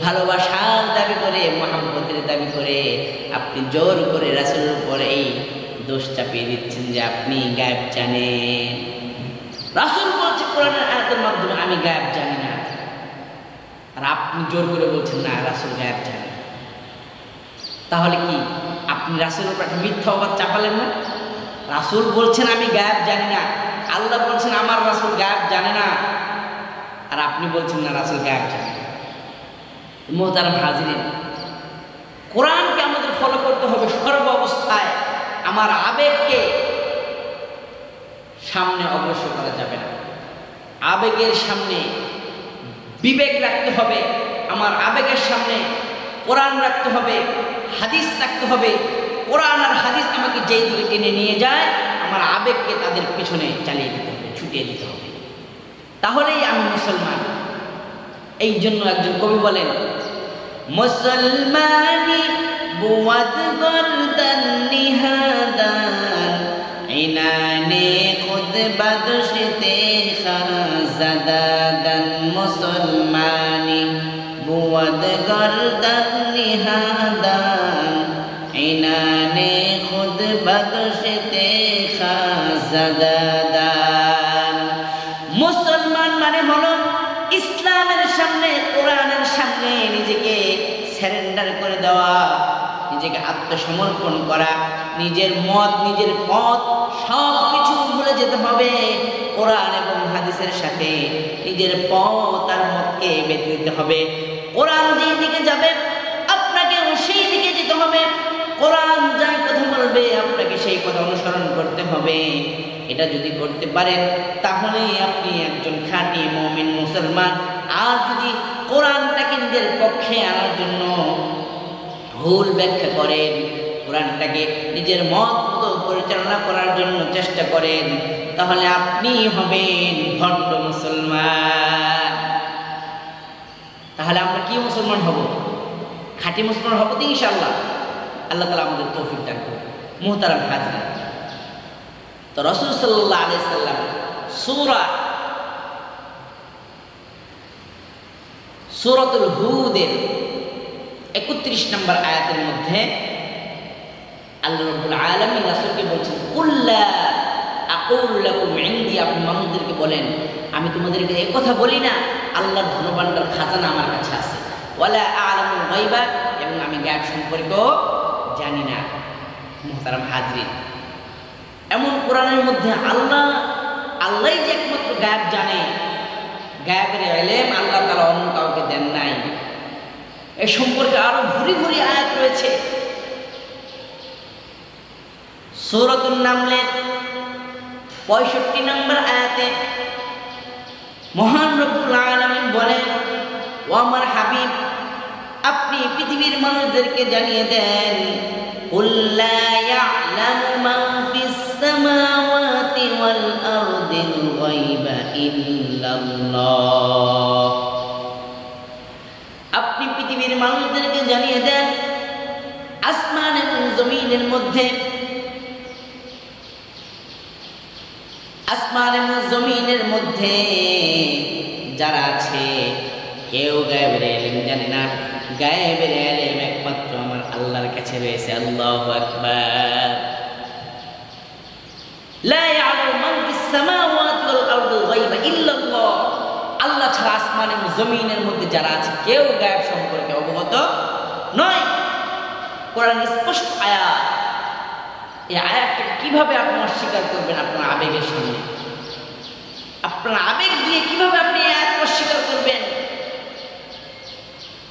[SPEAKER 1] ভালোবাসার দাবি করে, মহব্বতের দাবি করে আপনি জোর করে রাসূলের উপর এই দোষ চাপিয়ে দিচ্ছেন যে আপনি গায়েব জানেন। রাসূল বলছে কোরআনের আয়াতের মাধ্যমে আমি গায়েব জানি না, আর আপনি জোর করে বলছেন না রাসূল গায়েব জানেন। তাহলে কি আপনি রাসূলের উপর একটা মিথ্যা অপবাদ চাপালেন না? রাসূল বলছেন আমি গায়েব জানি না, আল্লাহ বলছেন আমার রাসূল গায়েব জানে না, আর আপনি বলছেন না রাসূল গায়েব জানে। মুহতারাম হাজিরিন, কোরআনকে আমাদের ফলো করতে হবে সর্ব অবস্থায়। আমার আবেগকে সামনে অগ্রসর করা যাবে না। আবেগের সামনে বিবেক রাখতে হবে, আমার আবেগের সামনে কোরআন রাখতে হবে, হাদিস রাখতে হবে। কোরআন আর হাদিস আমাকে যেই দিকে টেনে নিয়ে যায়, আমার আবেগকে তাদের পিছনে চালিয়ে দিতে হবে, ছুটিয়ে দিতে হবে, তাহলেই আমি মুসলমান। এই জন্য একজন কবি বলেন, মুসলমানি বুয়াদ গর্দান নিহাদান ইনানে খুদ বাদশতে খাজাদান। মুসলমানি বুয়াদ গর্দান নিহাদান ইনানে খুদ বাদশতে খাজাদান। মুসলমান মানে হলো ইসলামের সামনে, কোরআনের সামনে নিজেকে সারেন্ডার করে দেওয়া, নিজেকে আত্মসমর্পণ করা, নিজের মত নিজের পথ সব কিছু ভুলে যেতে হবে। কোরআন এবং হাদিসের সাথে নিজের পথ আর মতকে বেঁধে দিতে হবে। কোরআন যেই দিকে যাবে আপনাকেও সেই দিকে যেতে হবে। কোরআন যাই কথা বলবে আপনাকে সেই কথা অনুসরণ করতে হবে। এটা যদি করতে পারেন তাহলে আপনি একজন খাঁটি মুমিন মুসলমান। আর যদি কোরআনটাকে নিজের পক্ষে আনার জন্য ভুল ব্যাখ্যা করেন, কোরআনটাকে নিজের মত মতো পরিচালনা করার জন্য চেষ্টা করেন, তাহলে আপনি হবেন ভণ্ড মুসলমান। তাহলে আমরা কি মুসলমান হব? খাঁটি মুসলমান হব তো ইনশাআল্লাহ। আল্লাহ তাআলা আমাদের তৌফিক দান করুন। মুহতারাম হাজির, তো রাসূল সাল্লাল্লাহু আলাইহি সাল্লাম সূরাতুল হুদের 31 নম্বর আয়াতের মধ্যে আল্লাহ রাব্বুল আলামিন রাসূলকে বলছেন, কুল্লা আকুলু লাকুম ইনদি। আপনি মানুষদেরকে বলেন, আমি তোমাদেরকে এই কথা বলি না আল্লাহর ধনভাণ্ডার খাজানা আমার কাছে আছে, ওয়ালা আ'লামুল গায়বা, এবং আমি গায়ব সম্পর্কেও জানি না। মুহতারাম হাজরিন, এমন কোরআনের মধ্যে আল্লাহই যে একমাত্র গায়ব জানে, গায়বের ইলম আল্লাহ তাআলা অন্য কাউকে দেন নাই। এ সম্পর্কে আরো ভুরি ভুরি আয়াত রয়েছে। সূরাতুন নামলের 65 নম্বর আয়াতে মহান রব্বুল আলামিন বলেন, ও আমার হাবিব, আপনি পৃথিবীর মানুষদেরকে জানিয়ে দেন, কুল লা ইয়ালামু মান ফিস সামাওয়াতি ওয়াল আরদিল গায়বা ইল্লাল্লাহ। আপনি পৃথিবীর মানুষদেরকে জানিয়ে দেন, আসমান এবং জমিনের মধ্যে, আসমান এবং জমিনের মধ্যে যারা আছে কেউ গায়েবের ইলম জানে না। গায়েবের ইলম একমাত্র আমার আল্লাহর কাছে রয়েছে। আল্লাহু আকবার। লা ইয়ালামু মান ফিস সামাওয়াতি ওয়াল আরদিল গায়বা ইল্লাল্লাহ। আল্লাহ ছাড়া আসমান এবং জমিনের মধ্যে যারা আছে কেউ গায়েব সম্পর্কে অবগত নয়। কোরআন স্পষ্ট আয়াত। এই আয়াতটাকে কিভাবে আপনি অস্বীকার করবেন? আপনার আবেগের সামনে, আপনার আবেগ দিয়ে কিভাবে আপনি এই আয়াত অস্বীকার করবেন?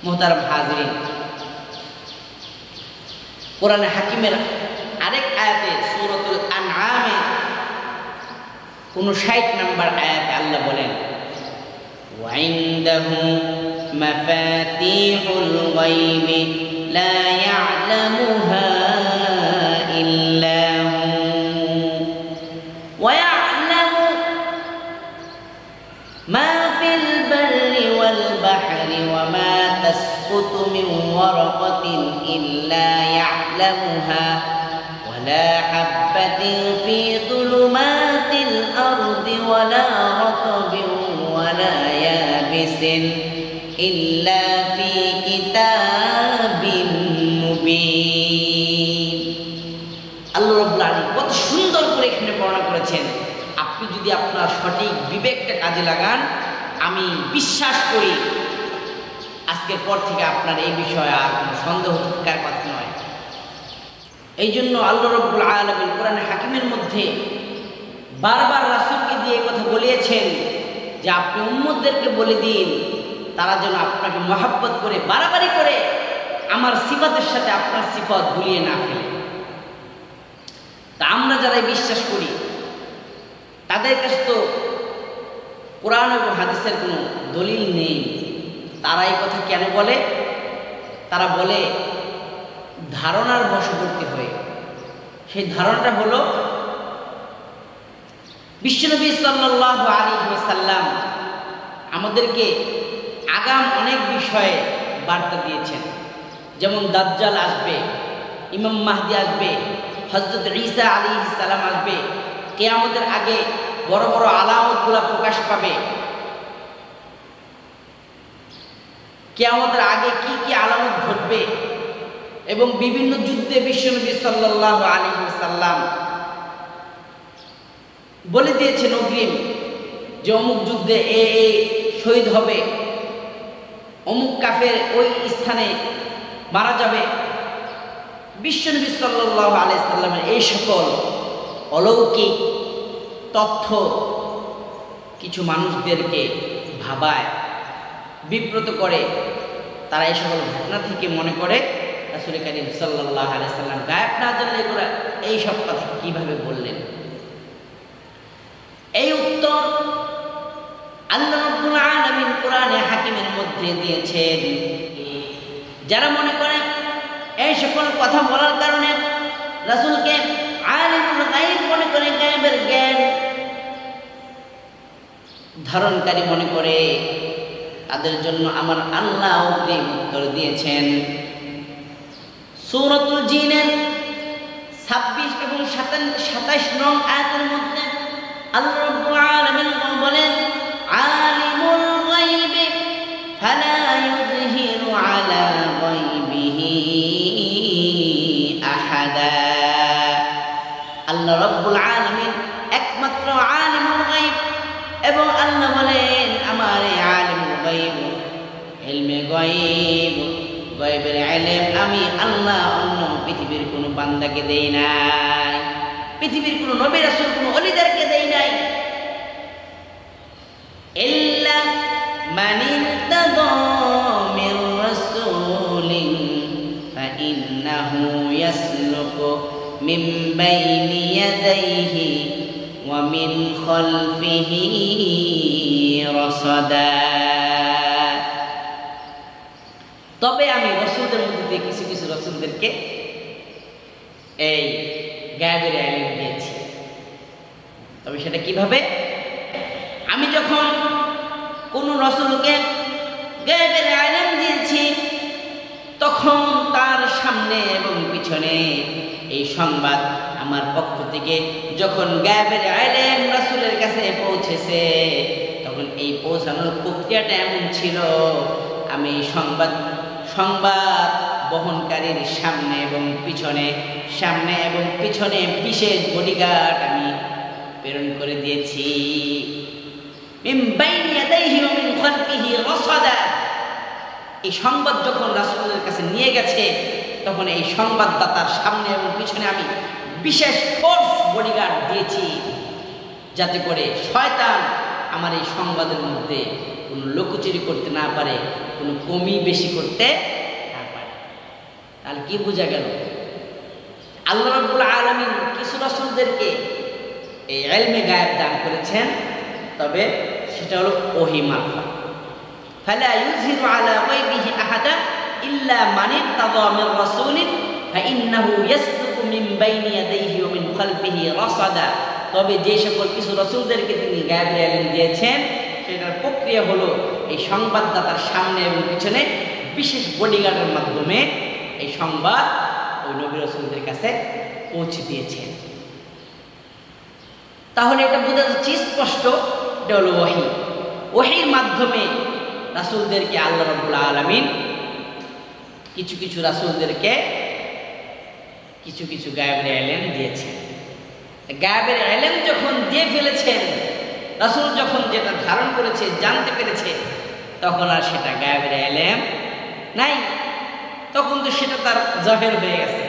[SPEAKER 1] মুহতারাম হাজিরিন, কোরআনে হাকিমের আরেক আয়াতে সূরাতুল আনআমের 59 নম্বর আয়াতে আল্লাহ বলেন, وعنده مفاتيح الغيب لا يعلمها إلا هو ويعلم ما في البر والبحر وما تسقط من ورقة إلا يعلمها ولا حبة في ظلمات الأرض ولا رطب ولا يابس إلا في كتاب مبين। আল্লাহ রাব্বুল আলামিন কত সুন্দর করে এখানে বর্ণনা করেছেন। আপনি যদি আপনার সঠিক বিবেকটা কাজে লাগান, আমি বিশ্বাস করি আজকের পর থেকে আপনার এই বিষয়ে আর কোনো সন্দেহ থাকার কথা নয়। এই জন্য আল্লাহ রাব্বুল আলামিন কোরআন হাকিমের মধ্যে বারবার রাসূলকে দিয়ে কথা বলিয়েছেন যে আপনি উম্মতদেরকে বলে দিন তারা যেন আপনাকে মহব্বত করে বাড়াবাড়ি করে আমার সিফাতের সাথে আপনার সিফাত গুলিয়ে না ফেলে। তা আমরা যারা বিশ্বাস করি তাদের কাছে তো কোরআন এবং হাদিসের কোনো দলিল নেই, তারা এই কথা কেন বলে? তারা বলে ধারণার বশবর্তী হয়ে। সেই ধারণাটা হলো বিশ্বনবী সাল্লাল্লাহু আলাইহি ওয়াসাল্লাম আমাদেরকে আগাম অনেক বিষয়ে বার্তা দিয়েছেন, যেমন দাজ্জাল আসবে, ইমাম মাহদি আসবে, হযরত ঈসা আলাইহিস সালাম আসবে, কিয়ামতের আগে বড় বড় আলামতগুলো প্রকাশ পাবে, কিয়ামতের আগে কি কি আলামত ঘটবে, এবং বিভিন্ন যুদ্ধে বিশ্বনবী সাল্লাল্লাহু আলাইহি ওয়াসাল্লাম বলে দিয়েছেন অগ্রিম যে অমুক যুদ্ধে এ শহীদ হবে, অমুক কাফের ওই স্থানে মারা যাবে। বিশ্বনবী সাল্লাল্লাহু আলাইহি ওয়াসাল্লামের এই সকল অলৌকিক তথ্য কিছু মানুষদেরকে ভাবায়, বিব্রত করে। তারা এই সকল ঘটনা থেকে মনে করে রাসূল কারীম সাল্লাল্লাহু আলাইহি ওয়াসাল্লাম গায়েব না জানলে এগুলো এই সব কথা কিভাবে বললেন? এই উত্তর আল্লাহ রাব্বুল আলামিন কোরআনে হাকিমের মধ্যে দিয়েছেন। যারা মনে করে এই সকল কথা বলার কারণে রাসূলকে আলিমুল গায়ব মনে করে, গায়বের জ্ঞান ধারণকারী মনে করে, তাদের জন্য আমার আল্লাহ অগ্রিম উত্তর দিয়েছেন। সূরাতুল জিনের 26 এবং 27 নং আয়াতের মধ্যে আল্লাহ রাব্বুল আলামিন বলেন, আলিমুল গায়বি ফালা ইউযহিরু আলা গায়বিহি আহাদা। আল্লাহ রাব্বুল আলামিন একমাত্র আলিমুল গায়ব, এবং আল্লাহ বলেন আমার এই আলিমুল গায়ব, ইলমে গায়ব, গায়বের ইলম আমি আল্লাহ অন্য পৃথিবীর কোনো বান্দাকে দেই নাই, পৃথিবীর কোনো নবী রাসূল কোনো ওলিদেরকে দেই নাই। ইল্লা মান ইরতাদা মির রাসূলিন ফাইন্নাহু ইয়াসলুকু মিন বাইনি ইয়াদাইহি ওয়া মিন খালফিহি রাসাদা। তবে আমি রাসূলদের মধ্যে কিছু কিছু রাসূলদেরকে এই গায়বের ইলম দিয়েছি। তবে সেটা কিভাবে? আমি যখন কোনো রাসূলকে গায়বের ইলম দিয়েছি, তখন তার সামনে এবং পিছনে এই সংবাদ আমার পক্ষ থেকে যখন গায়বের ইলম রাসূলের কাছে পৌঁছেছে, তখন এই পৌঁছানোর প্রক্রিয়াটা এমন ছিল, আমি সংবাদ বহনকারীর সামনে এবং পিছনে বিশেষ বডিগার্ড আমি প্রেরণ করে দিয়েছি। মিন বাইনি ইয়াদাইহি ওয়া মিন খালফিহি রাসাদা। এই সংবাদ যখন রাসূলের কাছে নিয়ে গেছে, তখন এই সংবাদদাতার সামনে এবং পিছনে আমি বিশেষ ফোর্স বডিগার্ড দিয়েছি, যাতে করে শয়তান আমার এই সংবাদের মধ্যে কোনো লুকোচুরি করতে না পারে, কোনো কমি বেশি করতে না পারে। তাহলে কি বোঝা গেল? আল্লাহ রাব্বুল আলামিন কিছু রাসূলদেরকে এই ইলমে গায়েব দান করেছেন, তবে সেটা হলো ওহী মারফত। ফালা ইউযহিরু আলা গায়বিহি আহাদা ইল্লা মান ইরতাদা মির রাসূলিন ফাইন্নাহু ইয়াসলুকু মিন বাইনি ইয়াদাইহি ওয়া মিন খালফিহি রাসাদা। তবে যে সকল কিছু রাসূলদেরকে তিনি গায়েবের ইলম দিয়েছেন, সেটার প্রক্রিয়া হলো এই সংবাদদাতার সামনে এবং পিছনে বিশেষ বডিগার্ডের মাধ্যমে এই সংবাদ ওই নবী রাসূলদের কাছে পৌঁছে দিয়েছেন। তাহলে এটা বোঝা যাচ্ছে স্পষ্ট, এটা হলো ওহী। ওহীর মাধ্যমে রাসূলদেরকে আল্লাহ রাব্বুল আলামিন কিছু কিছু রাসূলদেরকে কিছু কিছু গায়েবের ইলম দিয়েছেন। গায়েবের ইলম যখন দিয়ে ফেলেছেন, রাসূল যখন যেটা ধারণ করেছে, জানতে পেরেছে, তখন আর সেটা গায়েবের ইলম নাই, তখন তো সেটা তার জাহির হয়ে গেছে।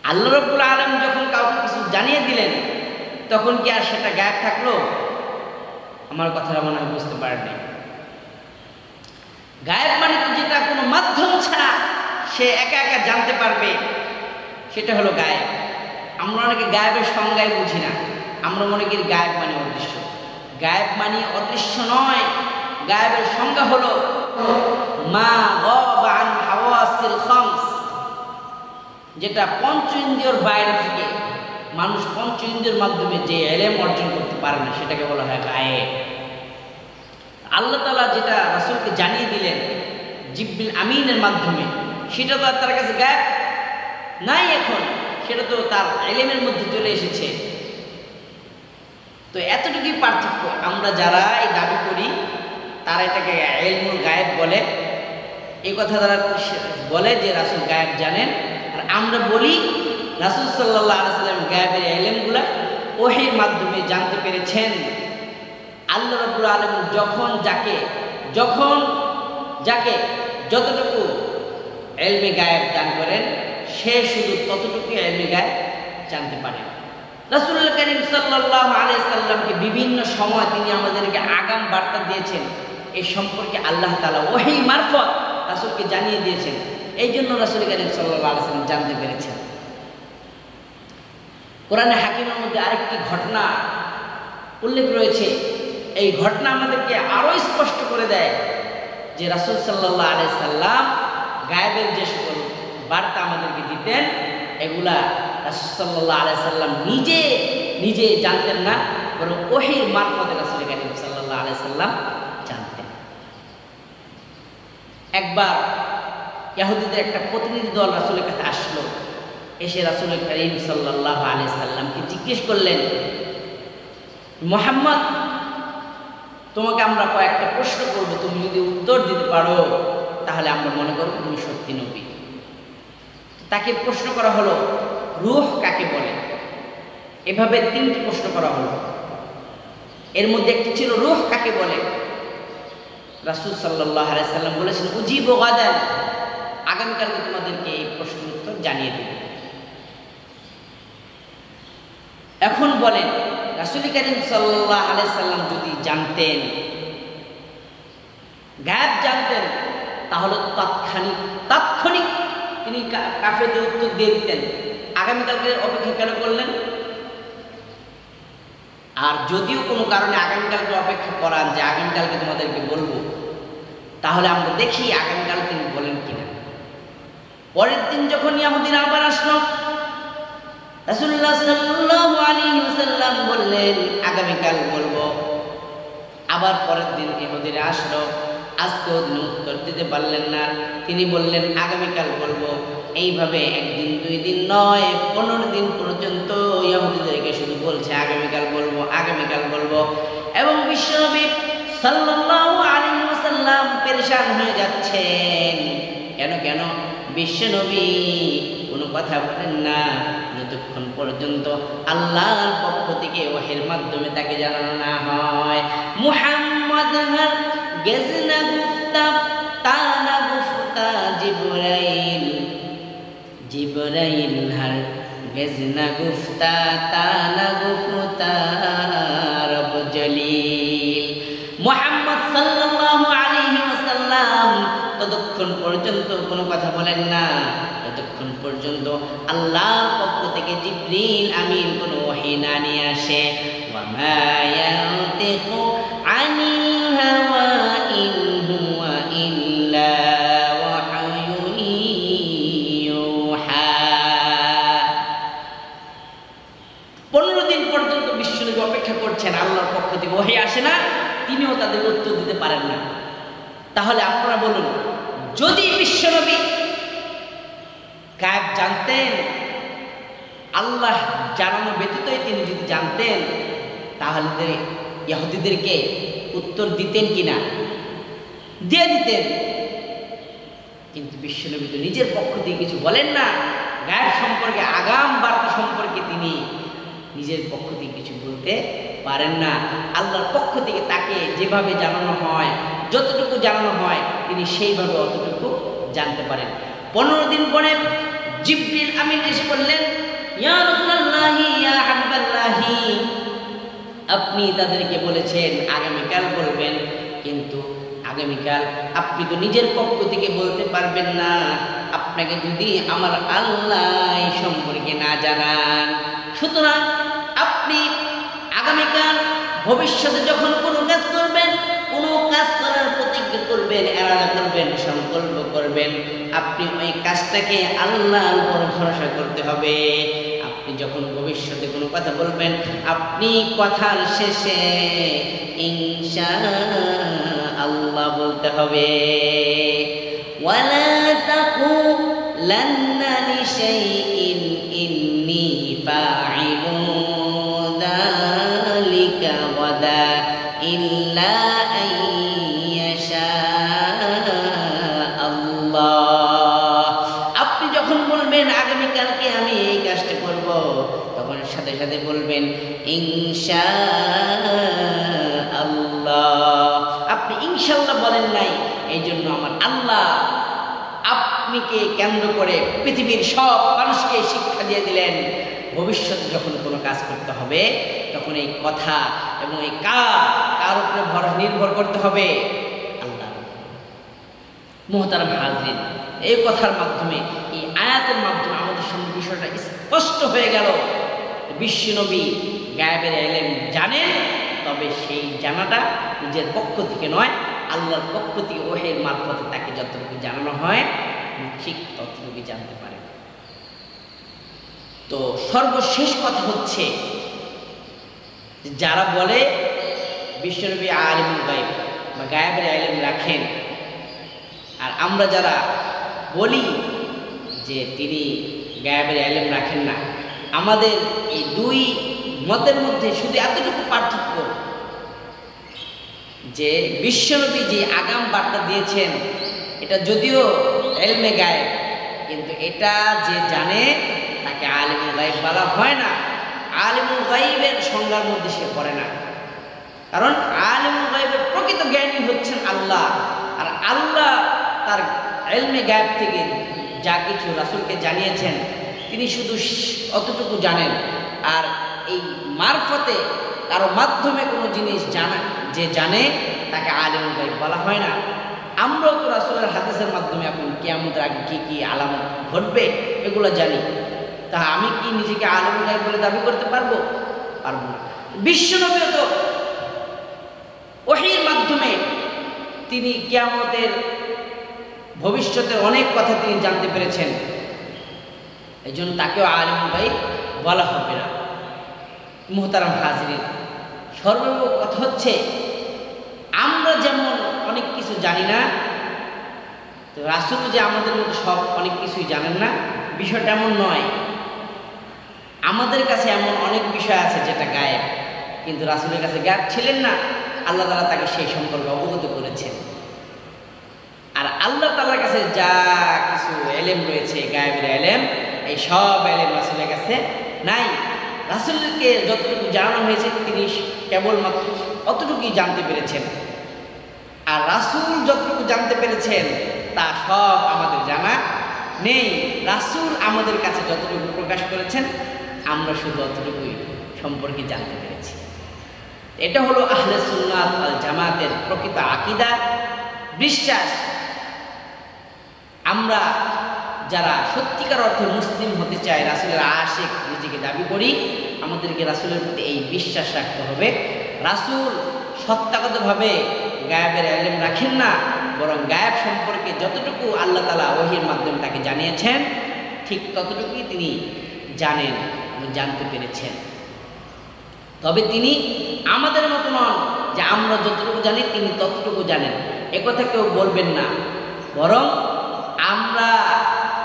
[SPEAKER 1] আল্লাহ রাব্বুল আলামিন যখন কাউকে কিছু জানিয়ে দিলেন, তখন কি আর সেটা গায়েব থাকলো? আমার কথাটা মনে হয় বুঝতে পারেননি। গায়েব মানে তো যেটা কোনো মাধ্যম ছাড়া সে একা একা জানতে পারবে, সেটা হলো গায়েব। আমরা অনেকে গায়েবের সংজ্ঞায় বুঝি না, আমরা মনে করি গায়েব মানে অদৃশ্য। গায়েব মানে অদৃশ্য নয়। গায়েবের সংজ্ঞা হলো মা গাবা আন হাওয়াসিল খামস, যেটা পঞ্চ ইন্দ্রিয়র বাইরে থেকে মানুষ পঞ্চ ইন্দ্রিয়ের মাধ্যমে যে ইলম অর্জন করতে পারে না, সেটাকে বলা হয় গায়েব। আল্লাহ তাআলা যেটা রাসূলকে জানিয়ে দিলেন জিবরিল আমিনের মাধ্যমে, সেটা তো আর তার কাছে গায়েব নাই এখন, সেটা তো তার ইলমের মধ্যে চলে এসেছে। তো এতটুকুই পার্থক্য। আমরা যারা এই দাবি করি তারা এটাকে ইলমুল গায়েব বলে, এই কথা তারা বলে যে রাসূল গায়েব জানেন। আর আমরা বলি রাসূল সাল্লাল্লাহু আলাইহি ওয়াসাল্লাম গায়েবের ইলমগুলা ওহীর মাধ্যমে জানতে পেরেছেন। আল্লাহ রাব্বুল আলামিন যখন যাকে যতটুকু ইলমে গায়েব দান করেন, সে শুধু ততটুকু ইলমে গায়েব জানতে পারেন। রাসূলুল্লাহ কারীম সাল্লাল্লাহু আলাইহি ওয়াসাল্লামকে বিভিন্ন সময় তিনি আমাদেরকে আগাম বার্তা দিয়েছেন, এই সম্পর্কে আল্লাহ তাআলা ওহী মারফত রাসূলকে জানিয়ে দিয়েছেন। এই জন্য রাসূল কারীম সাল্লাল্লাহু আলাইহি ওয়াসাল্লাম জানতে পেরেছেন। কোরআনে হাকিমের মধ্যে আরেকটি ঘটনা উল্লেখ রয়েছে। এই ঘটনা আমাদেরকে আরো স্পষ্ট করে দেয় যে রাসূল সাল্লাল্লাহু আলাইহি সাল্লাম গায়েবের যে সকল বার্তা আমাদেরকে দিতেন, এগুলা রাসূল সাল্লাল্লাহু আলাইহি সাল্লাম নিজে জানতেন না, বরং ওহীর মারফতে রাসূল কারীম সাল্লাল্লাহু আলাইহি সাল্লাম জানতেন। একবার ইহুদীদের একটা প্রতিনিধি দল রাসূলের কাছে আসলো। এসে রাসূল কারীম সাল্লাল্লাহু আলাইহি সাল্লামকে জিজ্ঞেস করলেন, মুহাম্মদ, তোমাকে আমরা কয়েকটা প্রশ্ন করব, তুমি যদি উত্তর দিতে পারো তাহলে আমরা মনে করব তুমি সত্যি নবী। তাকে প্রশ্ন করা হলো, রূহ কাকে বলে? এভাবে তিনটি প্রশ্ন করা হলো। এর মধ্যে একটি ছিল রূহ কাকে বলে। রাসূল সাল্লাল্লাহু আলাইহি সাল্লাম বলেছেন, উজিবু গাদান, আগামীকালকে তোমাদেরকে এই প্রশ্নের উত্তর জানিয়ে দেব। এখন বলেন, রাসূল কারীম সাল্লাল্লাহু আলাইহি সাল্লাম যদি জানতেন, গায়েব জানতেন, তাহলে তাৎক্ষণিক তিনি কাফেরদের উত্তর দিয়ে দিতেন। আগামীকালকে অপেক্ষা কেন করলেন? আর যদিও কোনো কারণে আগামীকালকে অপেক্ষা করান যে আগামীকালকে তোমাদেরকে বলবো, তাহলে আমরা দেখি আগামীকাল তিনি বলেন কিনা। পরের দিন যখন ইহুদীরা আবার আসলো, রাসূলুল্লাহ সাল্লাল্লাহু আলাইহি ওয়াসাল্লাম বললেন আগামীকাল বলবো। আবার পরের দিন ইহুদীরা আসলো, আজকেও তিনি উত্তর দিতে পারলেন না, তিনি বললেন আগামীকাল বলবো। এইভাবে একদিন দুই দিন নয়, 15 দিন পর্যন্ত ইহুদীদেরকে শুধু বলছে আগামীকাল বলবো, আগামীকাল বলবো। এবং বিশ্বনবী সাল্লাল্লাহু আলাইহি ওয়াসাল্লাম পেরেশান হয়ে যাচ্ছেন। কেন বিশ্বনবী কোনো কথা বলেন না যতক্ষণ পর্যন্ত আল্লাহর পক্ষ থেকে ওহীর মাধ্যমে তাকে জানানো না হয়। মুহাম্মদ হার গেজনা গুফতা তানা গুফতা জিবরাইল হার গেজনা গুফতা তানা গুফতা রব জলিল। মুহাম্মদ সাল্লাল্লাহু আলাইহি ওয়াসাল্লাম ততক্ষণ পর্যন্ত কোনো কথা বলেন না যতক্ষণ পর্যন্ত আল্লাহর পক্ষ থেকে জিবরিল আমিন কোনো ওহী না নিয়ে আসে। ওয়া মা ইয়ানতিকু আনিল হাওয়া ইন হুয়া ইল্লা ওয়াহয়ুন ইউহা। 15 দিন পর্যন্ত বিশ্বনবী অপেক্ষা করছেন, আল্লাহর পক্ষ থেকে ওহী আসে না, তিনিও তাদের উত্তর দিতে পারেন না। তাহলে আপনারা বলুন, যদি বিশ্বনবী গায়েব জানতেন, আল্লাহ জানানো ব্যতীতই তিনি যদি জানতেন, তাহলে ইহুদীদেরকে উত্তর দিতেন কিনা? দিয়ে দিতেন। কিন্তু বিশ্বনবী তো নিজের পক্ষ থেকে কিছু বলেন না। গায়েব সম্পর্কে, আগাম বার্তা সম্পর্কে তিনি নিজের পক্ষ থেকে কিছু বলতে পারেন না। আল্লাহর পক্ষ থেকে তাকে যেভাবে জানানো হয়, যতটুকু জানানো হয়, তিনি সেইভাবে অতটুকু জানতে পারেন। 15 দিন পরে জিবরিল আমিন এসে বললেন, ইয়া রাসূলুল্লাহি ইয়া হাবিবাল্লাহি, আপনি তাদেরকে বলেছেন আগামীকাল বলবেন, কিন্তু আগামীকাল আপনি তো নিজের পক্ষ থেকে বলতে পারবেন না। আপনাকে যদি আমার আল্লাহ সম্পর্কে না জানান, সুতরাং আপনি আগামীকাল ভবিষ্যতে যখন কোনো কাজ করবেন, কোনো কাজ করার প্রতিজ্ঞা করবেন, এরাদা করবেন, সংকল্প করবেন, আপনি ওই কাজটাকে আল্লাহর উপর ভরসা করতে হবে। আপনি যখন ভবিষ্যতে কোনো কথা বলবেন, আপনি কথার শেষে ইনশাআল্লাহ বলতে হবে। ওয়ালা তাকুলান্না লিশাইইন ইন্নী ফাইলুন যালিকা গাদা ইল্লা আইয়াশা আল্লাহ। আপনি যখন বলবেন আগামীকালকে আমি এই কাজটা করব, তখন সাথে সাথে বলবেন ইনশাআল্লাহ। আপনি ইনশাআল্লাহ বলেন নাই, এই জন্য আমার আল্লাহ আপনিকে কেন্দ্র করে পৃথিবীর সব মানুষকে শিক্ষা দিয়ে দিলেন, ভবিষ্যতে যখন কোনো কাজ করতে হবে তখন এই কথা এবং এই কাজ কার উপরে নির্ভর করতে হবে? আল্লাহ। মুহতারাম হাজরিন, এই কথার মাধ্যমে, এই আয়াতের মাধ্যমে আমাদের সামনে বিষয়টা স্পষ্ট হয়ে গেল। বিশ্বনবী গায়েবের ইলম জানেন, তবে সেই জানাটা নিজের পক্ষ থেকে নয়, আল্লাহর পক্ষ থেকে ওহীর মারফতে তাকে যতটুকু জানানো হয় ঠিক ততটুকু জানতে পারে। তো সর্বশেষ কথা হচ্ছে, যারা বলে বিশ্বনবী আলিমুল গায়ব বা গায়েবের ইলম রাখেন, আর আমরা যারা বলি যে তিনি গায়েবের ইলম রাখেন না, আমাদের এই দুই মতের মধ্যে শুধু এতটুকু পার্থক্য যে বিশ্বনবী যে আগাম বার্তা দিয়েছেন এটা যদিও ইলমে গায়েব, কিন্তু এটা যে জানে তাকে আলিমুল গায়ব বলা হয় না। আলিমুল গায়বের সংজ্ঞার মধ্যে সে পড়ে না, কারণ আলিমুল গায়বের প্রকৃত জ্ঞানী হচ্ছেন আল্লাহ। আর আল্লাহ তার ইলমে গায়েব থেকে যা কিছু রাসূলকে জানিয়েছেন তিনি শুধু অতটুকু জানেন। আর এই মারফতে কারো মাধ্যমে কোনো জিনিস যে জানে তাকে আলিমুল গায়ব বলা হয় না। আমরাও তো রাসূলের হাদিসের মাধ্যমে এখন কিয়ামতের আগে কি কি আলামত ঘটবে এগুলো জানি, তা আমি কি নিজেকে আলিমুল গায়ব বলে দাবি করতে পারবো? পারবো না। বিশ্বনবীও তো ওহীর মাধ্যমে তিনি কিয়ামতের ভবিষ্যতের অনেক কথা তিনি জানতে পেরেছেন, এই জন্য তাকেও আলিমুল গায়ব বলা হবে না। মুহতারাম হাজরিন, সর্বপ্রথম কথা হচ্ছে আমরা যেমন অনেক কিছু জানি না, তো রাসূল যে আমাদের মধ্যে সব অনেক কিছুই জানেন না, বিষয়টা এমন নয়। আমাদের কাছে এমন অনেক বিষয় আছে যেটা গায়েব, কিন্তু রাসূলের কাছে গায়েব ছিলেন না, আল্লাহ তাআলা তাকে সেই সম্পর্কে অবগত করেছেন। আর আল্লাহ তাআলার কাছে যা কিছু ইলম রয়েছে, গায়েবের ইলম, এই সব ইলম রাসূলের কাছে নাই। রাসূলকে যতটুকু জানানো হয়েছে তিনি কেবলমাত্র অতটুকুই জানতে পেরেছেন, আর রাসূল যতটুকু জানতে পেরেছেন তা সব আমাদের জানা নেই। রাসূল আমাদের কাছে যতটুকু প্রকাশ করেছেন আমরা শুধু অতটুকুই সম্পর্কে জানতে পেরেছি। এটা হলো আহলে সুন্নাত ওয়াল জামাতের প্রকৃত আকীদা, বিশ্বাস। আমরা যারা সত্যিকার অর্থে মুসলিম হতে চাই, রাসূলের আশিক নিজেকে দাবি করি, আমাদেরকে রাসূলের প্রতি এই বিশ্বাস রাখতে হবে। রাসূল সত্যাগতভাবে গায়েবের ইলম রাখেন না, বরং গায়েব সম্পর্কে যতটুকু আল্লাহ তাআলা ওহীর মাধ্যমে তাকে জানিয়েছেন ঠিক ততটুকুই তিনি জানেন এবং জানতে পেরেছেন। তবে তিনি আমাদের মতো নন যে আমরা যতটুকু জানি তিনি ততটুকু জানেন, একথা কেউ বলবেন না। বরং আমরা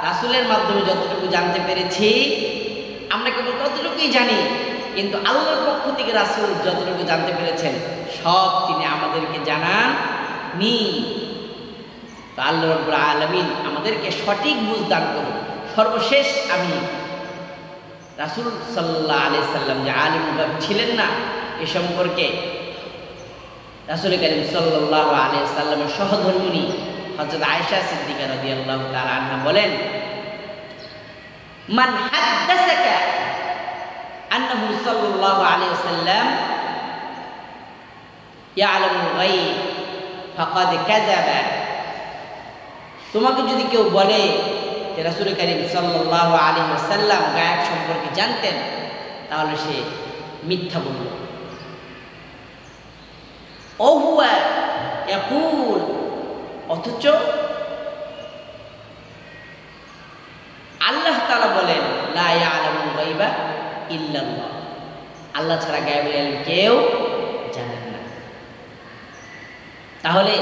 [SPEAKER 1] রাসূলের মাধ্যমে যতটুকু জানতে পেরেছি আমরা কেবল ততটুকুই জানি, কিন্তু আল্লাহর পক্ষ থেকে রাসূল যতটুকু জানতে পেরেছেন সব তিনি আমাদেরকে জানাননি। তো আল্লাহ রাব্বুল আলামিন আমাদেরকে সঠিক বুঝ দান করুন। সর্বশেষ আমি রাসূল সাল্লাল্লাহু আলাইহি সাল্লাম যে আলিমুল গায়ব ছিলেন না এ সম্পর্কে রাসূল কারীম সাল্লাল্লাহু আলাইহি সাল্লামের সহধর্মিণী হযরত আয়েশা সিদ্দিকা রাদিয়াল্লাহু তাআলা আনহা বলেন, মান হাদ্দাসাকা আন্নাহু সাল্লাল্লাহু আলাইহি ওয়াসাল্লাম ইয়ালামুল গায়ব ফাকাদ কাযাবা। তোমাকে যদি কেউ বলে যে রাসূল কারীম সাল্লাল্লাহু আলাইহি ওয়াসাল্লাম গায়েব সম্পর্কে জানতেন, তাহলে সে মিথ্যা বলল। ওহুয়া ইয়াকুল, অথচ আল্লাহ তাআলা বলেন লা ইয়ালামুল গায়বা ইল্লাল্লাহ, আল্লাহ ছাড়া গায়বুল ইলম কেউ জানেন না। তাহলে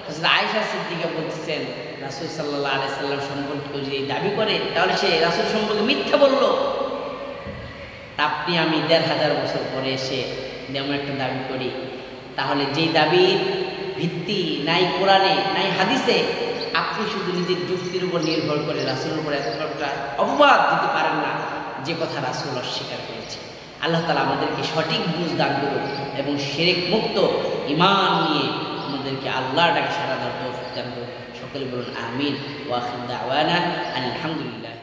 [SPEAKER 1] হযরত আয়েশা সিদ্দিকা বলতেছেন রাসূল সাল্লাল্লাহু আলাইহি সাল্লাম সম্পর্কে যদি দাবি করে তাহলে সে রাসূল সম্পর্কে মিথ্যা বলল। আপনি আমি ১৫০০ বছর পরে এসে যেমন একটা দাবি করি, তাহলে যেই দাবির ভিত্তি নাই কোরআনে নাই হাদিসে, আপনি শুধু নিজের যুক্তির উপর নির্ভর করে রাসূলের উপর একটা অপবাদ দিতে পারেন না যে কথা রাসূল অস্বীকার করেছে। আল্লাহ তাআলা আমাদেরকে সঠিক বুঝ দান করুন এবং শিরক মুক্ত ঈমান নিয়ে আমাদেরকে আল্লাহর ডাকে সাড়া দেওয়ার তৌফিক দান করুন। সকলে বলুন আমিন। ওয়া আখিরু দাওয়ানা আলহামদুলিল্লাহ।